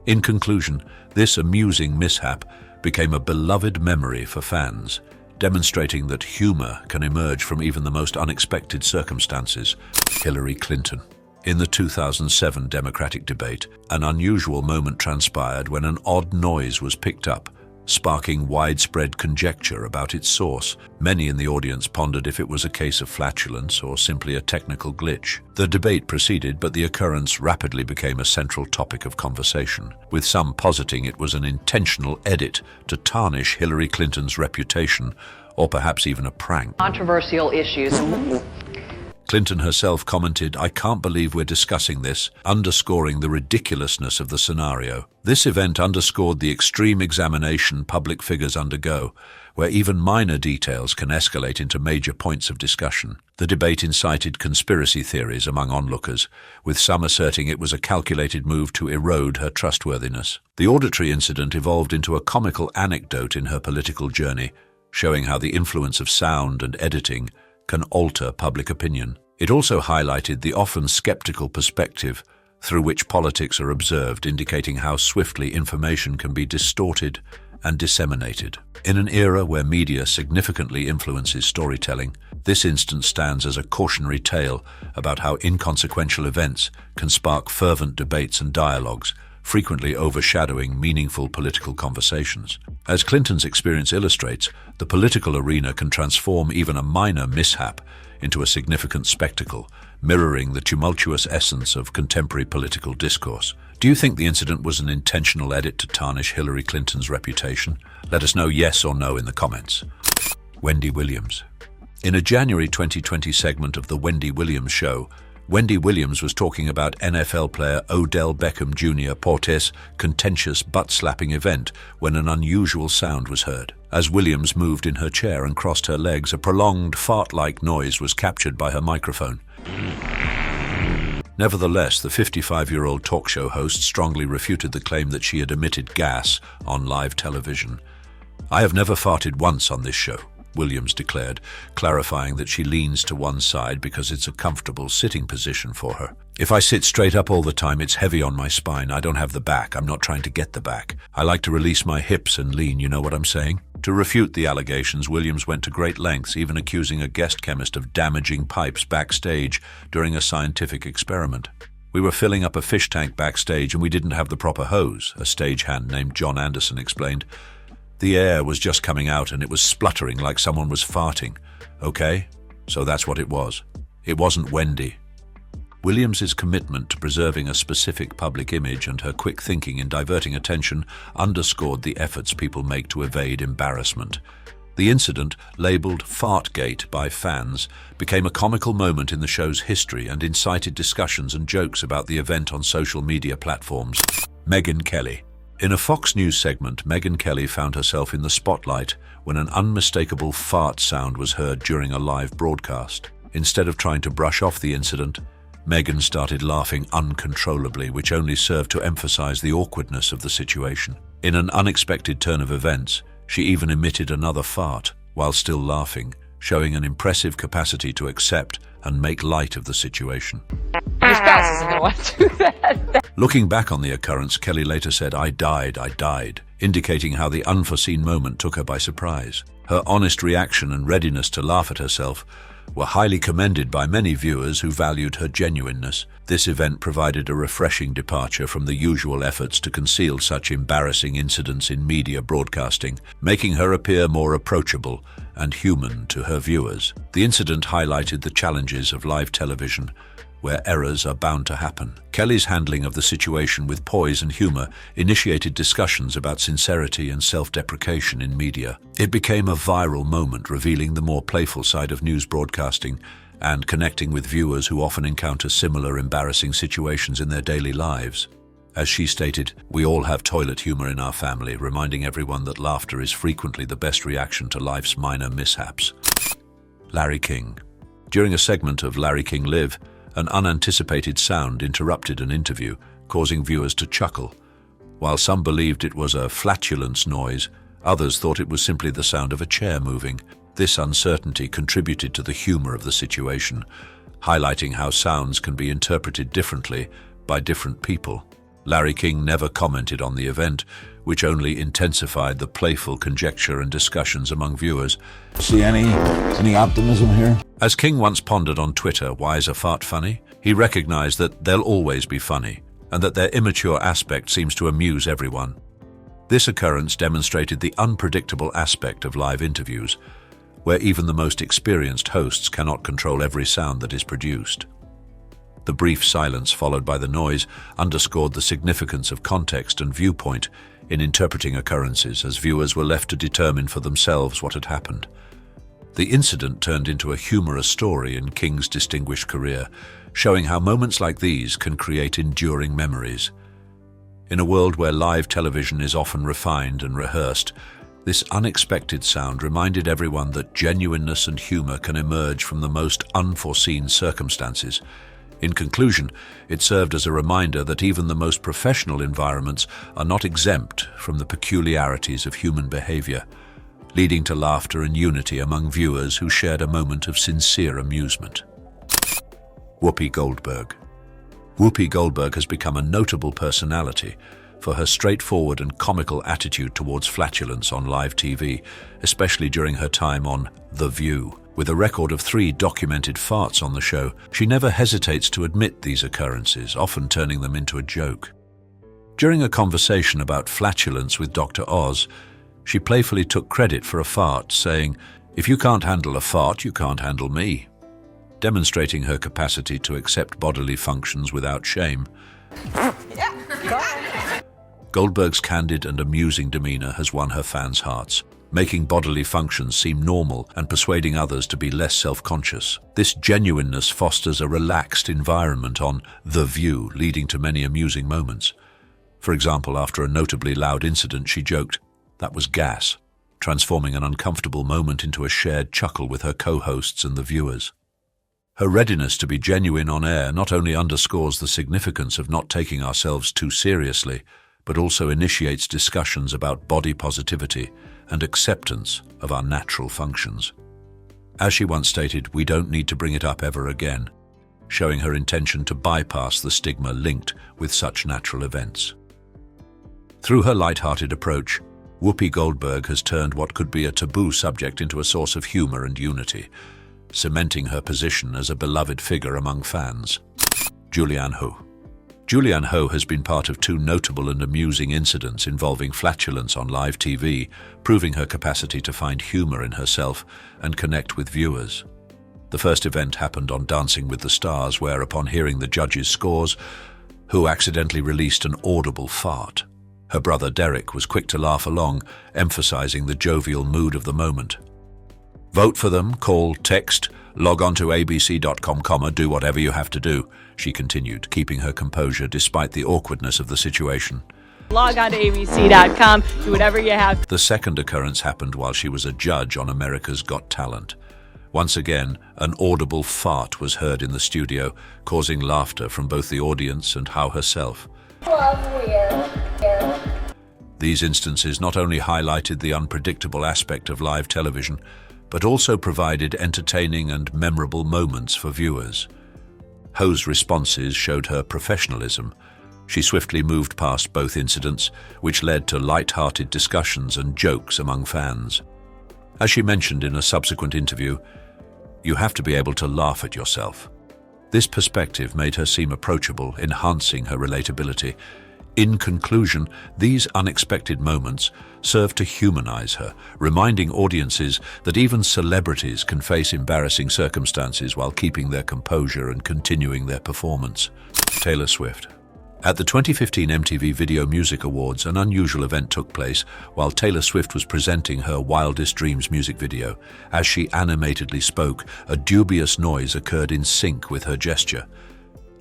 In conclusion, this amusing mishap became a beloved memory for fans, demonstrating that humor can emerge from even the most unexpected circumstances. Hillary Clinton. In the 2007 Democratic debate, an unusual moment transpired when an odd noise was picked up, sparking widespread conjecture about its source. Many in the audience pondered if it was a case of flatulence or simply a technical glitch. The debate proceeded, but the occurrence rapidly became a central topic of conversation, with some positing it was an intentional edit to tarnish Hillary Clinton's reputation, or perhaps even a prank. Controversial issues. Clinton herself commented, "I can't believe we're discussing this," underscoring the ridiculousness of the scenario. This event underscored the extreme examination public figures undergo, where even minor details can escalate into major points of discussion. The debate incited conspiracy theories among onlookers, with some asserting it was a calculated move to erode her trustworthiness. The auditory incident evolved into a comical anecdote in her political journey, showing how the influence of sound and editing can alter public opinion. It also highlighted the often skeptical perspective through which politics are observed, indicating how swiftly information can be distorted and disseminated. In an era where media significantly influences storytelling, this instance stands as a cautionary tale about how inconsequential events can spark fervent debates and dialogues, frequently overshadowing meaningful political conversations. As Clinton's experience illustrates, the political arena can transform even a minor mishap into a significant spectacle, mirroring the tumultuous essence of contemporary political discourse. Do you think the incident was an intentional edit to tarnish Hillary Clinton's reputation? Let us know yes or no in the comments. Wendy Williams. In a January 2020 segment of The Wendy Williams Show, Wendy Williams was talking about NFL player Odell Beckham Jr. Porte's contentious butt-slapping event when an unusual sound was heard. As Williams moved in her chair and crossed her legs, a prolonged fart-like noise was captured by her microphone. Nevertheless, the 55-year-old talk show host strongly refuted the claim that she had emitted gas on live television. "I have never farted once on this show," Williams declared, clarifying that she leans to one side because it's a comfortable sitting position for her. "If I sit straight up all the time, it's heavy on my spine. I don't have the back. I'm not trying to get the back. I like to release my hips and lean, you know what I'm saying?" To refute the allegations, Williams went to great lengths, even accusing a guest chemist of damaging pipes backstage during a scientific experiment. We were filling up a fish tank backstage and we didn't have the proper hose, a stagehand named John Anderson explained. The air was just coming out and it was spluttering like someone was farting. Okay, so that's what it was. It wasn't Wendy. Williams's commitment to preserving a specific public image and her quick thinking in diverting attention underscored the efforts people make to evade embarrassment. The incident, labelled Fartgate by fans, became a comical moment in the show's history and incited discussions and jokes about the event on social media platforms. Megyn Kelly. In a Fox News segment, Megyn Kelly found herself in the spotlight when an unmistakable fart sound was heard during a live broadcast. Instead of trying to brush off the incident, Megyn started laughing uncontrollably, which only served to emphasize the awkwardness of the situation. In an unexpected turn of events, she even emitted another fart while still laughing, showing an impressive capacity to accept and make light of the situation. Your spouse isn't going to want to do that. Looking back on the occurrence, Kelly later said, I died, indicating how the unforeseen moment took her by surprise. Her honest reaction and readiness to laugh at herself were highly commended by many viewers who valued her genuineness. This event provided a refreshing departure from the usual efforts to conceal such embarrassing incidents in media broadcasting, making her appear more approachable and human to her viewers. The incident highlighted the challenges of live television, where errors are bound to happen. Kelly's handling of the situation with poise and humor initiated discussions about sincerity and self-deprecation in media. It became a viral moment, revealing the more playful side of news broadcasting and connecting with viewers who often encounter similar embarrassing situations in their daily lives. As she stated, we all have toilet humor in our family, reminding everyone that laughter is frequently the best reaction to life's minor mishaps. Larry King. During a segment of Larry King Live, an unanticipated sound interrupted an interview, causing viewers to chuckle. While some believed it was a flatulence noise, others thought it was simply the sound of a chair moving. This uncertainty contributed to the humor of the situation, highlighting how sounds can be interpreted differently by different people. Larry King never commented on the event, which only intensified the playful conjecture and discussions among viewers. See any optimism here? As King once pondered on Twitter, why is a fart funny? He recognized that they'll always be funny, and that their immature aspect seems to amuse everyone. This occurrence demonstrated the unpredictable aspect of live interviews, where even the most experienced hosts cannot control every sound that is produced. The brief silence followed by the noise underscored the significance of context and viewpoint in interpreting occurrences, as viewers were left to determine for themselves what had happened. The incident turned into a humorous story in King's distinguished career, showing how moments like these can create enduring memories. In a world where live television is often refined and rehearsed, this unexpected sound reminded everyone that genuineness and humor can emerge from the most unforeseen circumstances. In conclusion, it served as a reminder that even the most professional environments are not exempt from the peculiarities of human behavior, leading to laughter and unity among viewers who shared a moment of sincere amusement. Whoopi Goldberg. Whoopi Goldberg has become a notable personality for her straightforward and comical attitude towards flatulence on live TV, especially during her time on The View. With a record of 3 documented farts on the show, she never hesitates to admit these occurrences, often turning them into a joke. During a conversation about flatulence with Dr. Oz, she playfully took credit for a fart, saying, "If you can't handle a fart, you can't handle me," demonstrating her capacity to accept bodily functions without shame. Goldberg's candid and amusing demeanor has won her fans' hearts, making bodily functions seem normal and persuading others to be less self-conscious. This genuineness fosters a relaxed environment on The View, leading to many amusing moments. For example, after a notably loud incident, she joked, "That was gas," transforming an uncomfortable moment into a shared chuckle with her co-hosts and the viewers. Her readiness to be genuine on air not only underscores the significance of not taking ourselves too seriously, but also initiates discussions about body positivity and acceptance of our natural functions. As she once stated, we don't need to bring it up ever again, showing her intention to bypass the stigma linked with such natural events. Through her light-hearted approach, Whoopi Goldberg has turned what could be a taboo subject into a source of humor and unity, cementing her position as a beloved figure among fans. Julianne Hough. Julianne Hough has been part of two notable and amusing incidents involving flatulence on live TV, proving her capacity to find humor in herself and connect with viewers. The first event happened on Dancing with the Stars, where, upon hearing the judges' scores, Hough accidentally released an audible fart. Her brother Derek was quick to laugh along, emphasizing the jovial mood of the moment. "Vote for them, call, text, log on to abc.com, do whatever you have to do," she continued, keeping her composure despite the awkwardness of the situation. Log on to abc.com, do whatever you have. The second occurrence happened while she was a judge on America's Got Talent. Once again, an audible fart was heard in the studio, causing laughter from both the audience and Hough herself. These instances not only highlighted the unpredictable aspect of live television, but also provided entertaining and memorable moments for viewers. Hough's responses showed her professionalism. She swiftly moved past both incidents, which led to light-hearted discussions and jokes among fans. As she mentioned in a subsequent interview, "You have to be able to laugh at yourself." This perspective made her seem approachable, enhancing her relatability. In conclusion, these unexpected moments served to humanize her, reminding audiences that even celebrities can face embarrassing circumstances while keeping their composure and continuing their performance. Taylor Swift. At the 2015 MTV Video Music Awards, an unusual event took place while Taylor Swift was presenting her Wildest Dreams music video. As she animatedly spoke, a dubious noise occurred in sync with her gesture,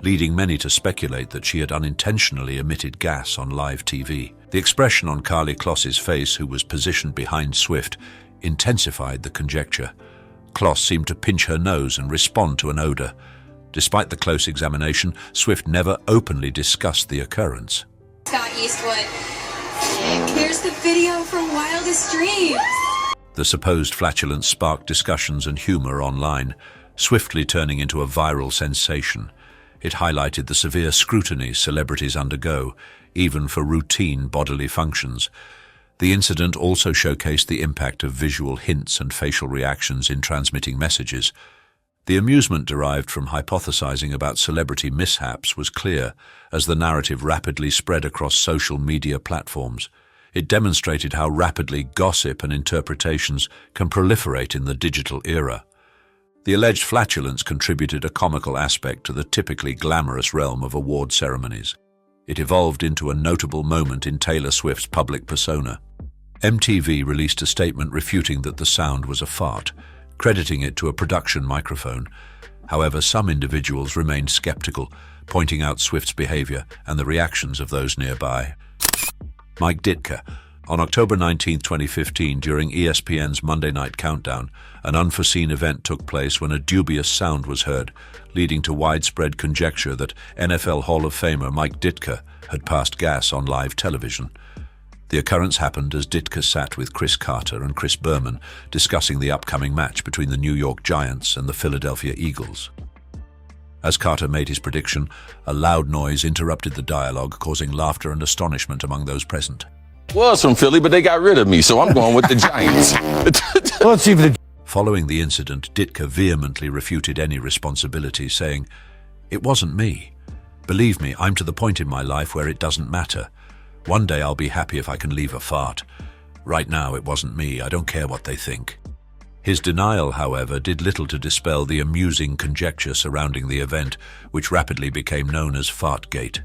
leading many to speculate that she had unintentionally emitted gas on live TV. The expression on Karlie Kloss's face, who was positioned behind Swift, intensified the conjecture. Kloss seemed to pinch her nose and respond to an odor. Despite the close examination, Swift never openly discussed the occurrence. Scott Eastwood. Here's the video from Wildest Dreams. The supposed flatulence sparked discussions and humor online, swiftly turning into a viral sensation. It highlighted the severe scrutiny celebrities undergo, even for routine bodily functions. The incident also showcased the impact of visual hints and facial reactions in transmitting messages. The amusement derived from hypothesizing about celebrity mishaps was clear as the narrative rapidly spread across social media platforms. It demonstrated how rapidly gossip and interpretations can proliferate in the digital era. The alleged flatulence contributed a comical aspect to the typically glamorous realm of award ceremonies. It evolved into a notable moment in Taylor Swift's public persona. MTV released a statement refuting that the sound was a fart, crediting it to a production microphone. However, some individuals remained skeptical, pointing out Swift's behavior and the reactions of those nearby. Mike Ditka. On October 19, 2015, during ESPN's Monday Night Countdown, an unforeseen event took place when a dubious sound was heard, leading to widespread conjecture that NFL Hall of Famer Mike Ditka had passed gas on live television. The occurrence happened as Ditka sat with Chris Carter and Chris Berman discussing the upcoming match between the New York Giants and the Philadelphia Eagles. As Carter made his prediction, a loud noise interrupted the dialogue, causing laughter and astonishment among those present. Was from Philly, but they got rid of me, so I'm going with the Giants. Let's see if the Following the incident, Ditka vehemently refuted any responsibility, saying, "It wasn't me. Believe me, I'm to the point in my life where it doesn't matter. One day I'll be happy if I can leave a fart. Right now it wasn't me, I don't care what they think." His denial, however, did little to dispel the amusing conjecture surrounding the event, which rapidly became known as Fartgate.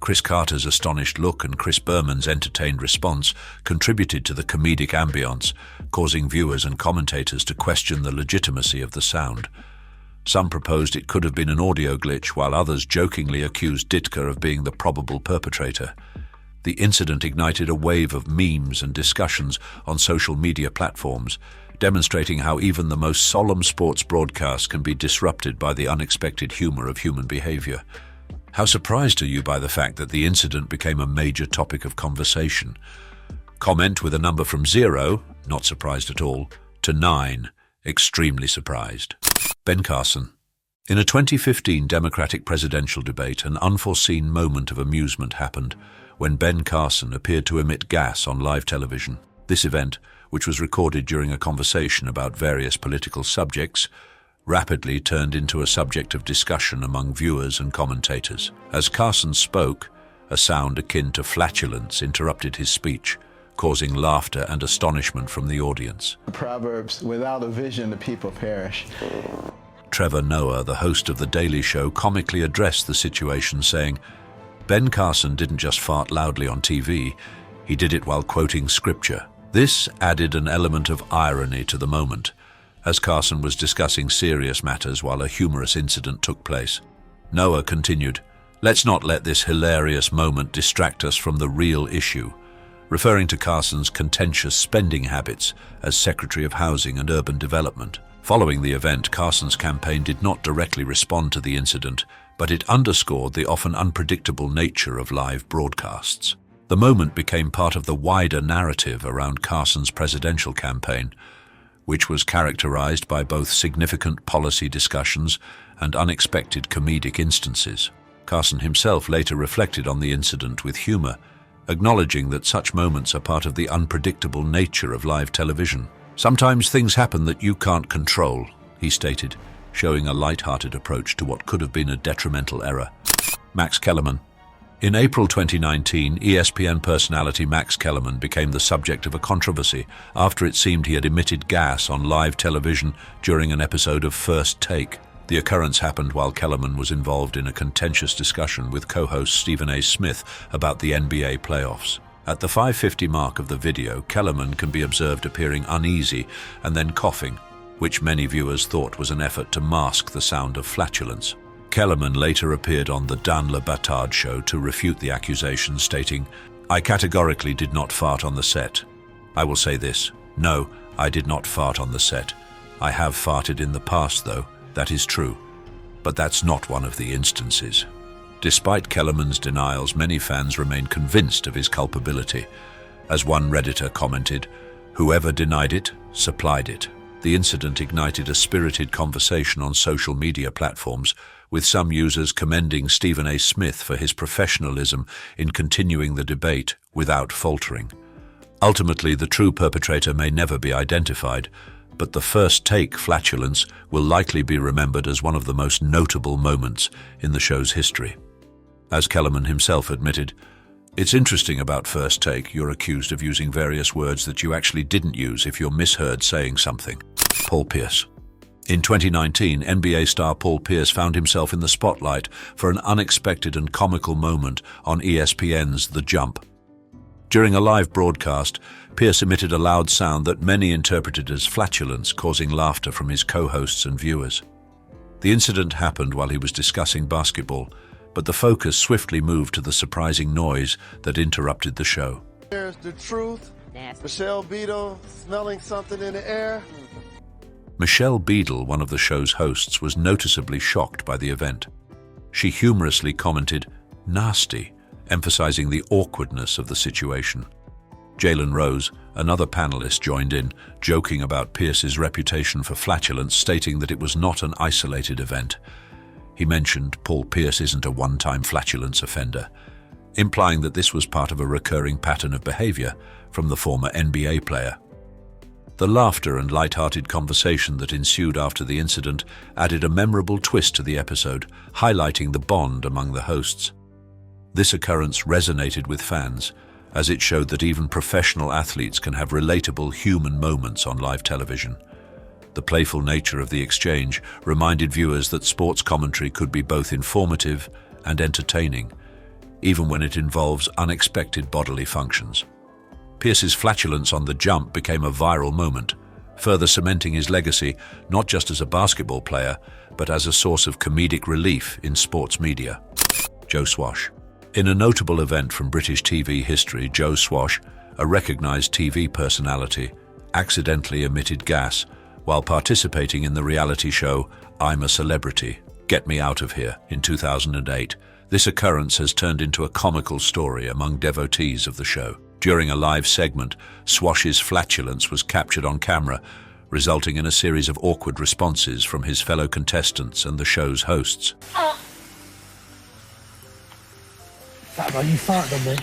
Chris Carter's astonished look and Chris Berman's entertained response contributed to the comedic ambience, causing viewers and commentators to question the legitimacy of the sound. Some proposed it could have been an audio glitch, while others jokingly accused Ditka of being the probable perpetrator. The incident ignited a wave of memes and discussions on social media platforms, demonstrating how even the most solemn sports broadcasts can be disrupted by the unexpected humor of human behavior. How surprised are you by the fact that the incident became a major topic of conversation? Comment with a number from 0, not surprised at all, to 9, extremely surprised. Ben Carson. In a 2015 Democratic presidential debate, an unforeseen moment of amusement happened when Ben Carson appeared to emit gas on live television. This event, which was recorded during a conversation about various political subjects, rapidly turned into a subject of discussion among viewers and commentators. As Carson spoke, a sound akin to flatulence interrupted his speech, causing laughter and astonishment from the audience. Proverbs, without a vision, the people perish. Trevor Noah, the host of The Daily Show, comically addressed the situation, saying, "Ben Carson didn't just fart loudly on TV, he did it while quoting scripture." This added an element of irony to the moment, as Carson was discussing serious matters while a humorous incident took place. Noah continued, "Let's not let this hilarious moment distract us from the real issue," referring to Carson's contentious spending habits as Secretary of Housing and Urban Development. Following the event, Carson's campaign did not directly respond to the incident, but it underscored the often unpredictable nature of live broadcasts. The moment became part of the wider narrative around Carson's presidential campaign, which was characterized by both significant policy discussions and unexpected comedic instances. Carson himself later reflected on the incident with humor, acknowledging that such moments are part of the unpredictable nature of live television. "Sometimes things happen that you can't control," he stated, showing a light-hearted approach to what could have been a detrimental error. Max Kellerman. In April 2019, ESPN personality Max Kellerman became the subject of a controversy after it seemed he had emitted gas on live television during an episode of First Take. The occurrence happened while Kellerman was involved in a contentious discussion with co-host Stephen A. Smith about the NBA playoffs. At the 5:50 mark of the video, Kellerman can be observed appearing uneasy and then coughing, which many viewers thought was an effort to mask the sound of flatulence. Kellerman later appeared on the Dunn show to refute the accusation, stating, "I categorically did not fart on the set. I will say this, no, I did not fart on the set. I have farted in the past though, that is true, but that's not one of the instances." Despite Kellerman's denials, many fans remain convinced of his culpability. As one Redditor commented, "Whoever denied it, supplied it." The incident ignited a spirited conversation on social media platforms, with some users commending Stephen A. Smith for his professionalism in continuing the debate without faltering. Ultimately, the true perpetrator may never be identified, but the First Take flatulence will likely be remembered as one of the most notable moments in the show's history. As Kellerman himself admitted, "It's interesting about First Take, you're accused of using various words that you actually didn't use if you're misheard saying something." Paul Pierce. In 2019, NBA star Paul Pierce found himself in the spotlight for an unexpected and comical moment on ESPN's The Jump. During a live broadcast, Pierce emitted a loud sound that many interpreted as flatulence, causing laughter from his co-hosts and viewers. The incident happened while he was discussing basketball, but the focus swiftly moved to the surprising noise that interrupted the show. There's the truth. Michelle Beadle smelling something in the air. Michelle Beadle, one of the show's hosts, was noticeably shocked by the event. She humorously commented, "Nasty," emphasizing the awkwardness of the situation. Jalen Rose, another panelist, joined in, joking about Pierce's reputation for flatulence, stating that it was not an isolated event. He mentioned Paul Pierce isn't a one-time flatulence offender, implying that this was part of a recurring pattern of behavior from the former NBA player. The laughter and light-hearted conversation that ensued after the incident added a memorable twist to the episode, highlighting the bond among the hosts. This occurrence resonated with fans, as it showed that even professional athletes can have relatable human moments on live television. The playful nature of the exchange reminded viewers that sports commentary could be both informative and entertaining, even when it involves unexpected bodily functions. Pierce's flatulence on The Jump became a viral moment, further cementing his legacy not just as a basketball player, but as a source of comedic relief in sports media. Joe Swash. In a notable event from British TV history, Joe Swash, a recognized TV personality, accidentally emitted gas while participating in the reality show I'm a Celebrity, Get Me Out of Here in 2008. This occurrence has turned into a comical story among devotees of the show. During a live segment, Swash's flatulence was captured on camera, resulting in a series of awkward responses from his fellow contestants and the show's hosts. You farted on me.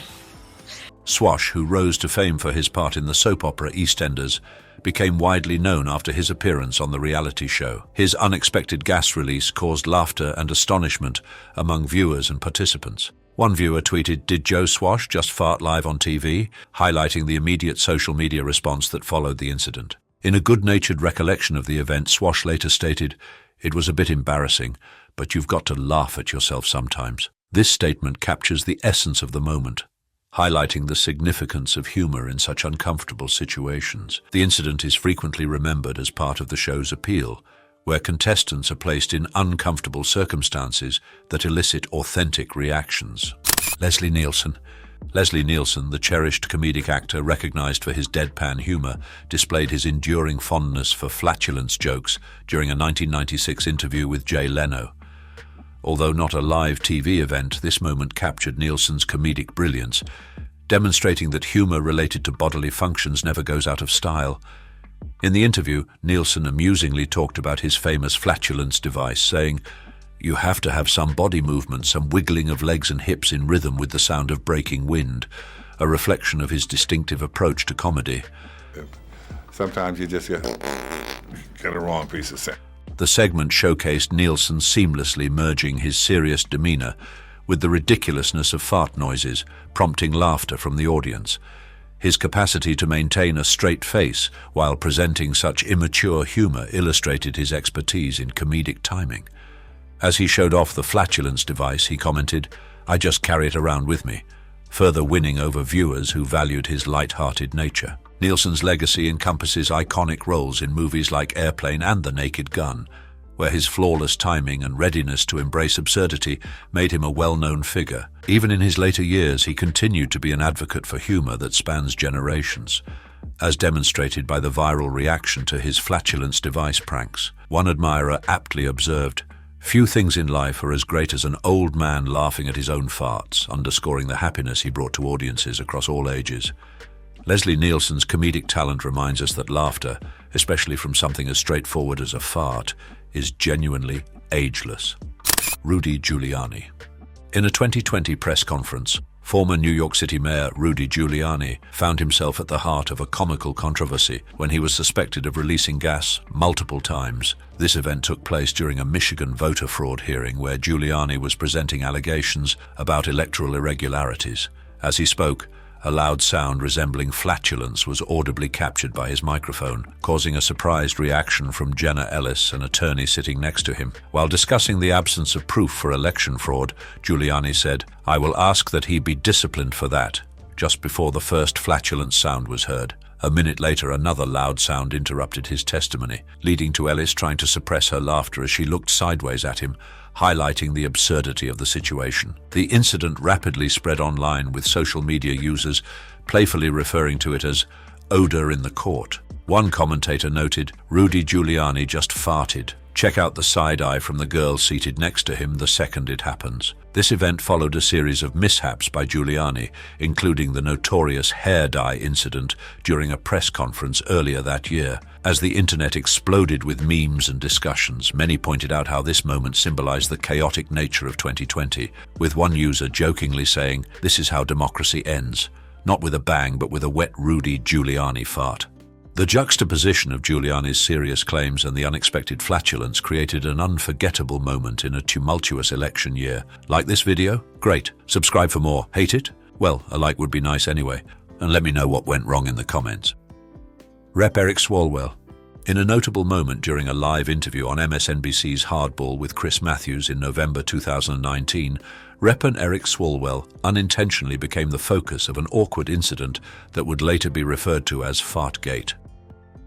Swash, who rose to fame for his part in the soap opera EastEnders, became widely known after his appearance on the reality show. His unexpected gas release caused laughter and astonishment among viewers and participants. One viewer tweeted, "Did Joe Swash just fart live on TV?" highlighting the immediate social media response that followed the incident. In a good-natured recollection of the event, Swash later stated, "It was a bit embarrassing, but you've got to laugh at yourself sometimes." This statement captures the essence of the moment, highlighting the significance of humor in such uncomfortable situations. The incident is frequently remembered as part of the show's appeal, where contestants are placed in uncomfortable circumstances that elicit authentic reactions. Leslie Nielsen. Leslie Nielsen, the cherished comedic actor recognized for his deadpan humor, displayed his enduring fondness for flatulence jokes during a 1996 interview with Jay Leno. Although not a live TV event, this moment captured Nielsen's comedic brilliance, demonstrating that humor related to bodily functions never goes out of style. In the interview, Nielsen amusingly talked about his famous flatulence device, saying, "You have to have some body movement, some wiggling of legs and hips in rhythm with the sound of breaking wind," a reflection of his distinctive approach to comedy. Sometimes you just get a wrong piece of sense. The segment showcased Nielsen seamlessly merging his serious demeanor with the ridiculousness of fart noises, prompting laughter from the audience. His capacity to maintain a straight face while presenting such immature humor illustrated his expertise in comedic timing. As he showed off the flatulence device, he commented, "I just carry it around with me," further winning over viewers who valued his light-hearted nature. Nielsen's legacy encompasses iconic roles in movies like Airplane and The Naked Gun, where his flawless timing and readiness to embrace absurdity made him a well-known figure. Even in his later years, he continued to be an advocate for humor that spans generations, as demonstrated by the viral reaction to his flatulence device pranks. One admirer aptly observed, "Few things in life are as great as an old man laughing at his own farts," underscoring the happiness he brought to audiences across all ages. Leslie Nielsen's comedic talent reminds us that laughter, especially from something as straightforward as a fart, is genuinely ageless. Rudy Giuliani. In a 2020 press conference, former New York City Mayor Rudy Giuliani found himself at the heart of a comical controversy when he was suspected of releasing gas multiple times. This event took place during a Michigan voter fraud hearing where Giuliani was presenting allegations about electoral irregularities. As he spoke, a loud sound resembling flatulence was audibly captured by his microphone, causing a surprised reaction from Jenna Ellis, an attorney sitting next to him. While discussing the absence of proof for election fraud, Giuliani said, "I will ask that he be disciplined for that," just before the first flatulence sound was heard. A minute later, another loud sound interrupted his testimony, leading to Ellis trying to suppress her laughter as she looked sideways at him, highlighting the absurdity of the situation. The incident rapidly spread online, with social media users playfully referring to it as odor in the court. One commentator noted, "Rudy Giuliani just farted. Check out the side-eye from the girl seated next to him the second it happens." This event followed a series of mishaps by Giuliani, including the notorious hair dye incident during a press conference earlier that year. As the internet exploded with memes and discussions, many pointed out how this moment symbolized the chaotic nature of 2020, with one user jokingly saying, "This is how democracy ends, not with a bang but with a wet Rudy Giuliani fart." The juxtaposition of Giuliani's serious claims and the unexpected flatulence created an unforgettable moment in a tumultuous election year. Like this video? Great. Subscribe for more. Hate it? Well, a like would be nice anyway. And let me know what went wrong in the comments. Rep. Eric Swalwell. In a notable moment during a live interview on MSNBC's Hardball with Chris Matthews in November 2019, Rep. Eric Swalwell unintentionally became the focus of an awkward incident that would later be referred to as Fartgate.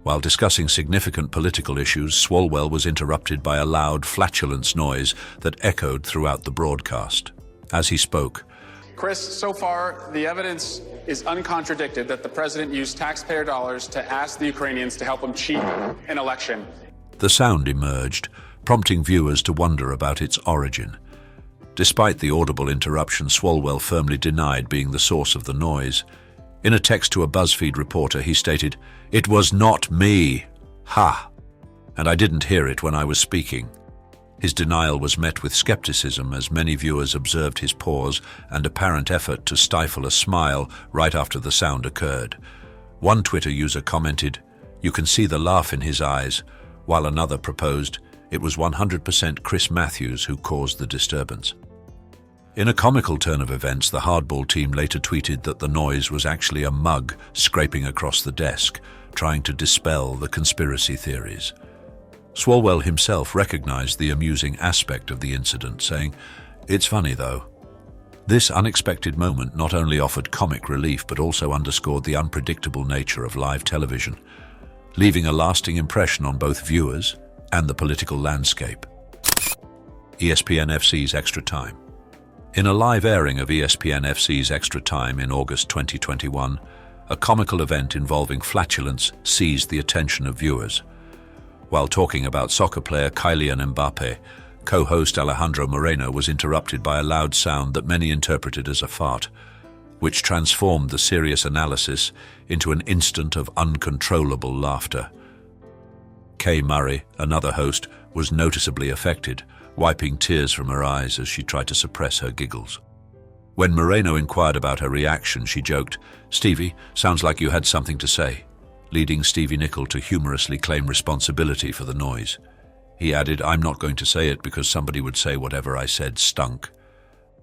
While discussing significant political issues, Swalwell was interrupted by a loud flatulence noise that echoed throughout the broadcast. As he spoke, "Chris, so far, the evidence is uncontradicted that the president used taxpayer dollars to ask the Ukrainians to help him cheat an election." The sound emerged, prompting viewers to wonder about its origin. Despite the audible interruption, Swalwell firmly denied being the source of the noise. In a text to a BuzzFeed reporter, he stated, "It was not me. Ha! And I didn't hear it when I was speaking." His denial was met with skepticism as many viewers observed his pause and apparent effort to stifle a smile right after the sound occurred. One Twitter user commented, You can see the laugh in his eyes, while another proposed it was 100% Chris Matthews who caused the disturbance. In a comical turn of events, the hardball team later tweeted that the noise was actually a mug scraping across the desk, trying to dispel the conspiracy theories. Swalwell himself recognized the amusing aspect of the incident, saying, "It's funny though." This unexpected moment not only offered comic relief but also underscored the unpredictable nature of live television, leaving a lasting impression on both viewers and the political landscape. ESPN FC's Extra Time. In a live airing of ESPN FC's Extra Time in August 2021, a comical event involving flatulence seized the attention of viewers. While talking about soccer player Kylian Mbappe, co-host Alejandro Moreno was interrupted by a loud sound that many interpreted as a fart, which transformed the serious analysis into an instant of uncontrollable laughter. Kay Murray, another host, was noticeably affected, wiping tears from her eyes as she tried to suppress her giggles. When Moreno inquired about her reaction, she joked, "Stevie, sounds like you had something to say," leading Stevie Nicol to humorously claim responsibility for the noise. He added, "I'm not going to say it because somebody would say whatever I said stunk."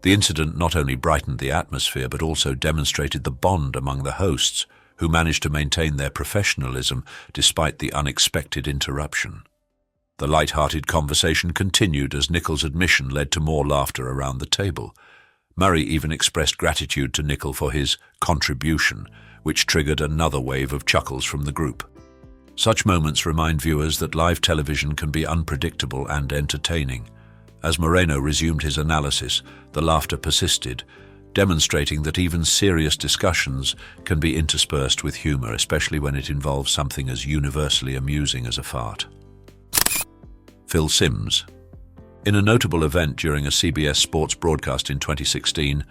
The incident not only brightened the atmosphere but also demonstrated the bond among the hosts, who managed to maintain their professionalism despite the unexpected interruption. The light-hearted conversation continued as Nicol's admission led to more laughter around the table. Murray even expressed gratitude to Nicol for his contribution, which triggered another wave of chuckles from the group. Such moments remind viewers that live television can be unpredictable and entertaining. As Moreno resumed his analysis, the laughter persisted, demonstrating that even serious discussions can be interspersed with humor, especially when it involves something as universally amusing as a fart. Phil Simms. In a notable event during a CBS Sports broadcast in 2016,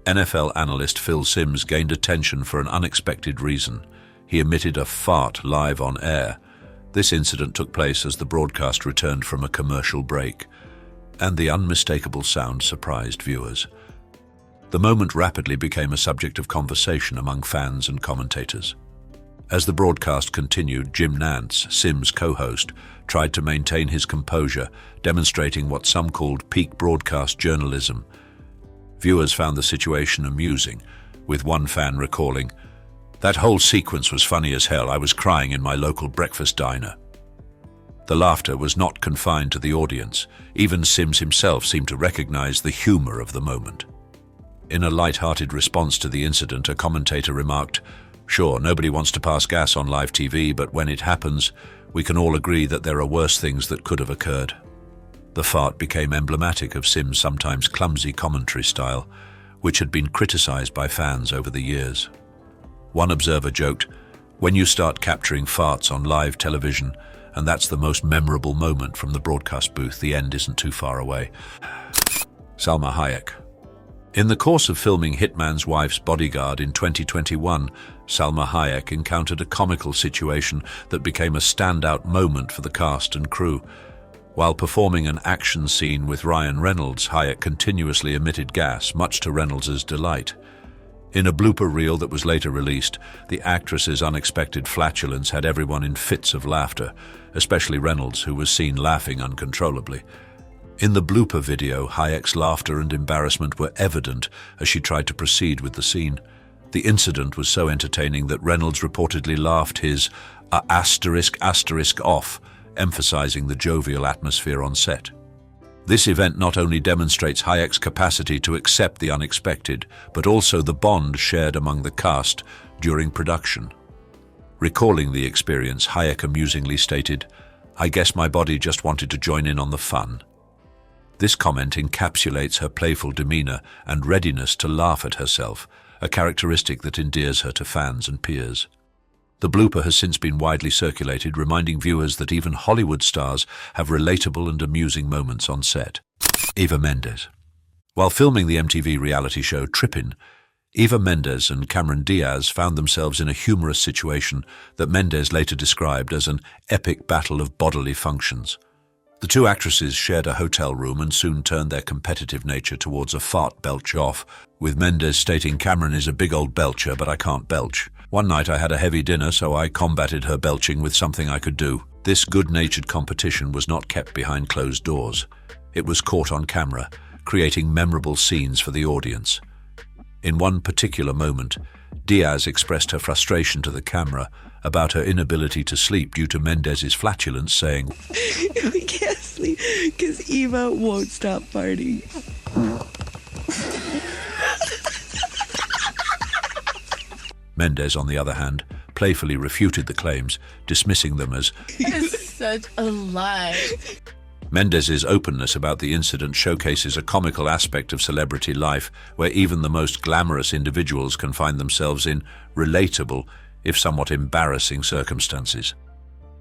NFL analyst Phil Simms gained attention for an unexpected reason. He emitted a fart live on air. This incident took place as the broadcast returned from a commercial break, and the unmistakable sound surprised viewers. The moment rapidly became a subject of conversation among fans and commentators. As the broadcast continued, Jim Nantz, Simms' co-host, tried to maintain his composure, demonstrating what some called peak broadcast journalism. Viewers found the situation amusing, with one fan recalling, "That whole sequence was funny as hell. I was crying in my local breakfast diner." The laughter was not confined to the audience. Even Simms himself seemed to recognize the humor of the moment. In a light-hearted response to the incident, a commentator remarked, "Sure, nobody wants to pass gas on live TV, but when it happens, we can all agree that there are worse things that could have occurred." The fart became emblematic of Simms' sometimes clumsy commentary style, which had been criticized by fans over the years. One observer joked, "When you start capturing farts on live television, and that's the most memorable moment from the broadcast booth, the end isn't too far away." Salma Hayek. In the course of filming Hitman's Wife's Bodyguard in 2021, Salma Hayek encountered a comical situation that became a standout moment for the cast and crew. While performing an action scene with Ryan Reynolds, Hayek continuously emitted gas, much to Reynolds' delight. In a blooper reel that was later released, the actress's unexpected flatulence had everyone in fits of laughter, especially Reynolds, who was seen laughing uncontrollably. In the blooper video, Hayek's laughter and embarrassment were evident as she tried to proceed with the scene. The incident was so entertaining that Reynolds reportedly laughed his *** off, emphasizing the jovial atmosphere on set. This event not only demonstrates Hayek's capacity to accept the unexpected, but also the bond shared among the cast during production. Recalling the experience, Hayek amusingly stated, "I guess my body just wanted to join in on the fun." This comment encapsulates her playful demeanor and readiness to laugh at herself, a characteristic that endears her to fans and peers. The blooper has since been widely circulated, reminding viewers that even Hollywood stars have relatable and amusing moments on set. Eva Mendes. While filming the MTV reality show Trippin', Eva Mendes and Cameron Diaz found themselves in a humorous situation that Mendes later described as an epic battle of bodily functions. The two actresses shared a hotel room and soon turned their competitive nature towards a fart belch off, with Mendes stating, "Cameron is a big old belcher, but I can't belch," One night I had a heavy dinner, so I combated her belching with something I could do. This good-natured competition was not kept behind closed doors. It was caught on camera, creating memorable scenes for the audience. In one particular moment, Diaz expressed her frustration to the camera about her inability to sleep due to Mendez's flatulence, saying, "We can't sleep because Eva won't stop farting." Mendez, on the other hand, playfully refuted the claims, dismissing them as such a lie. Mendez's openness about the incident showcases a comical aspect of celebrity life where even the most glamorous individuals can find themselves in relatable, if somewhat embarrassing circumstances.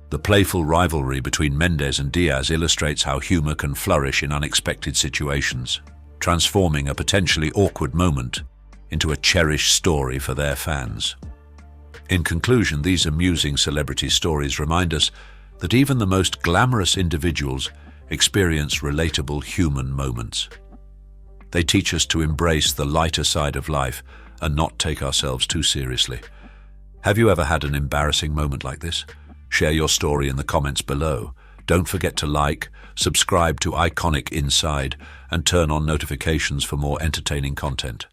The playful rivalry between Mendez and Diaz illustrates how humor can flourish in unexpected situations, transforming a potentially awkward moment into a cherished story for their fans. In conclusion, these amusing celebrity stories remind us that even the most glamorous individuals experience relatable human moments. They teach us to embrace the lighter side of life and not take ourselves too seriously. Have you ever had an embarrassing moment like this? Share your story in the comments below. Don't forget to like, subscribe to Iconic Inside, and turn on notifications for more entertaining content.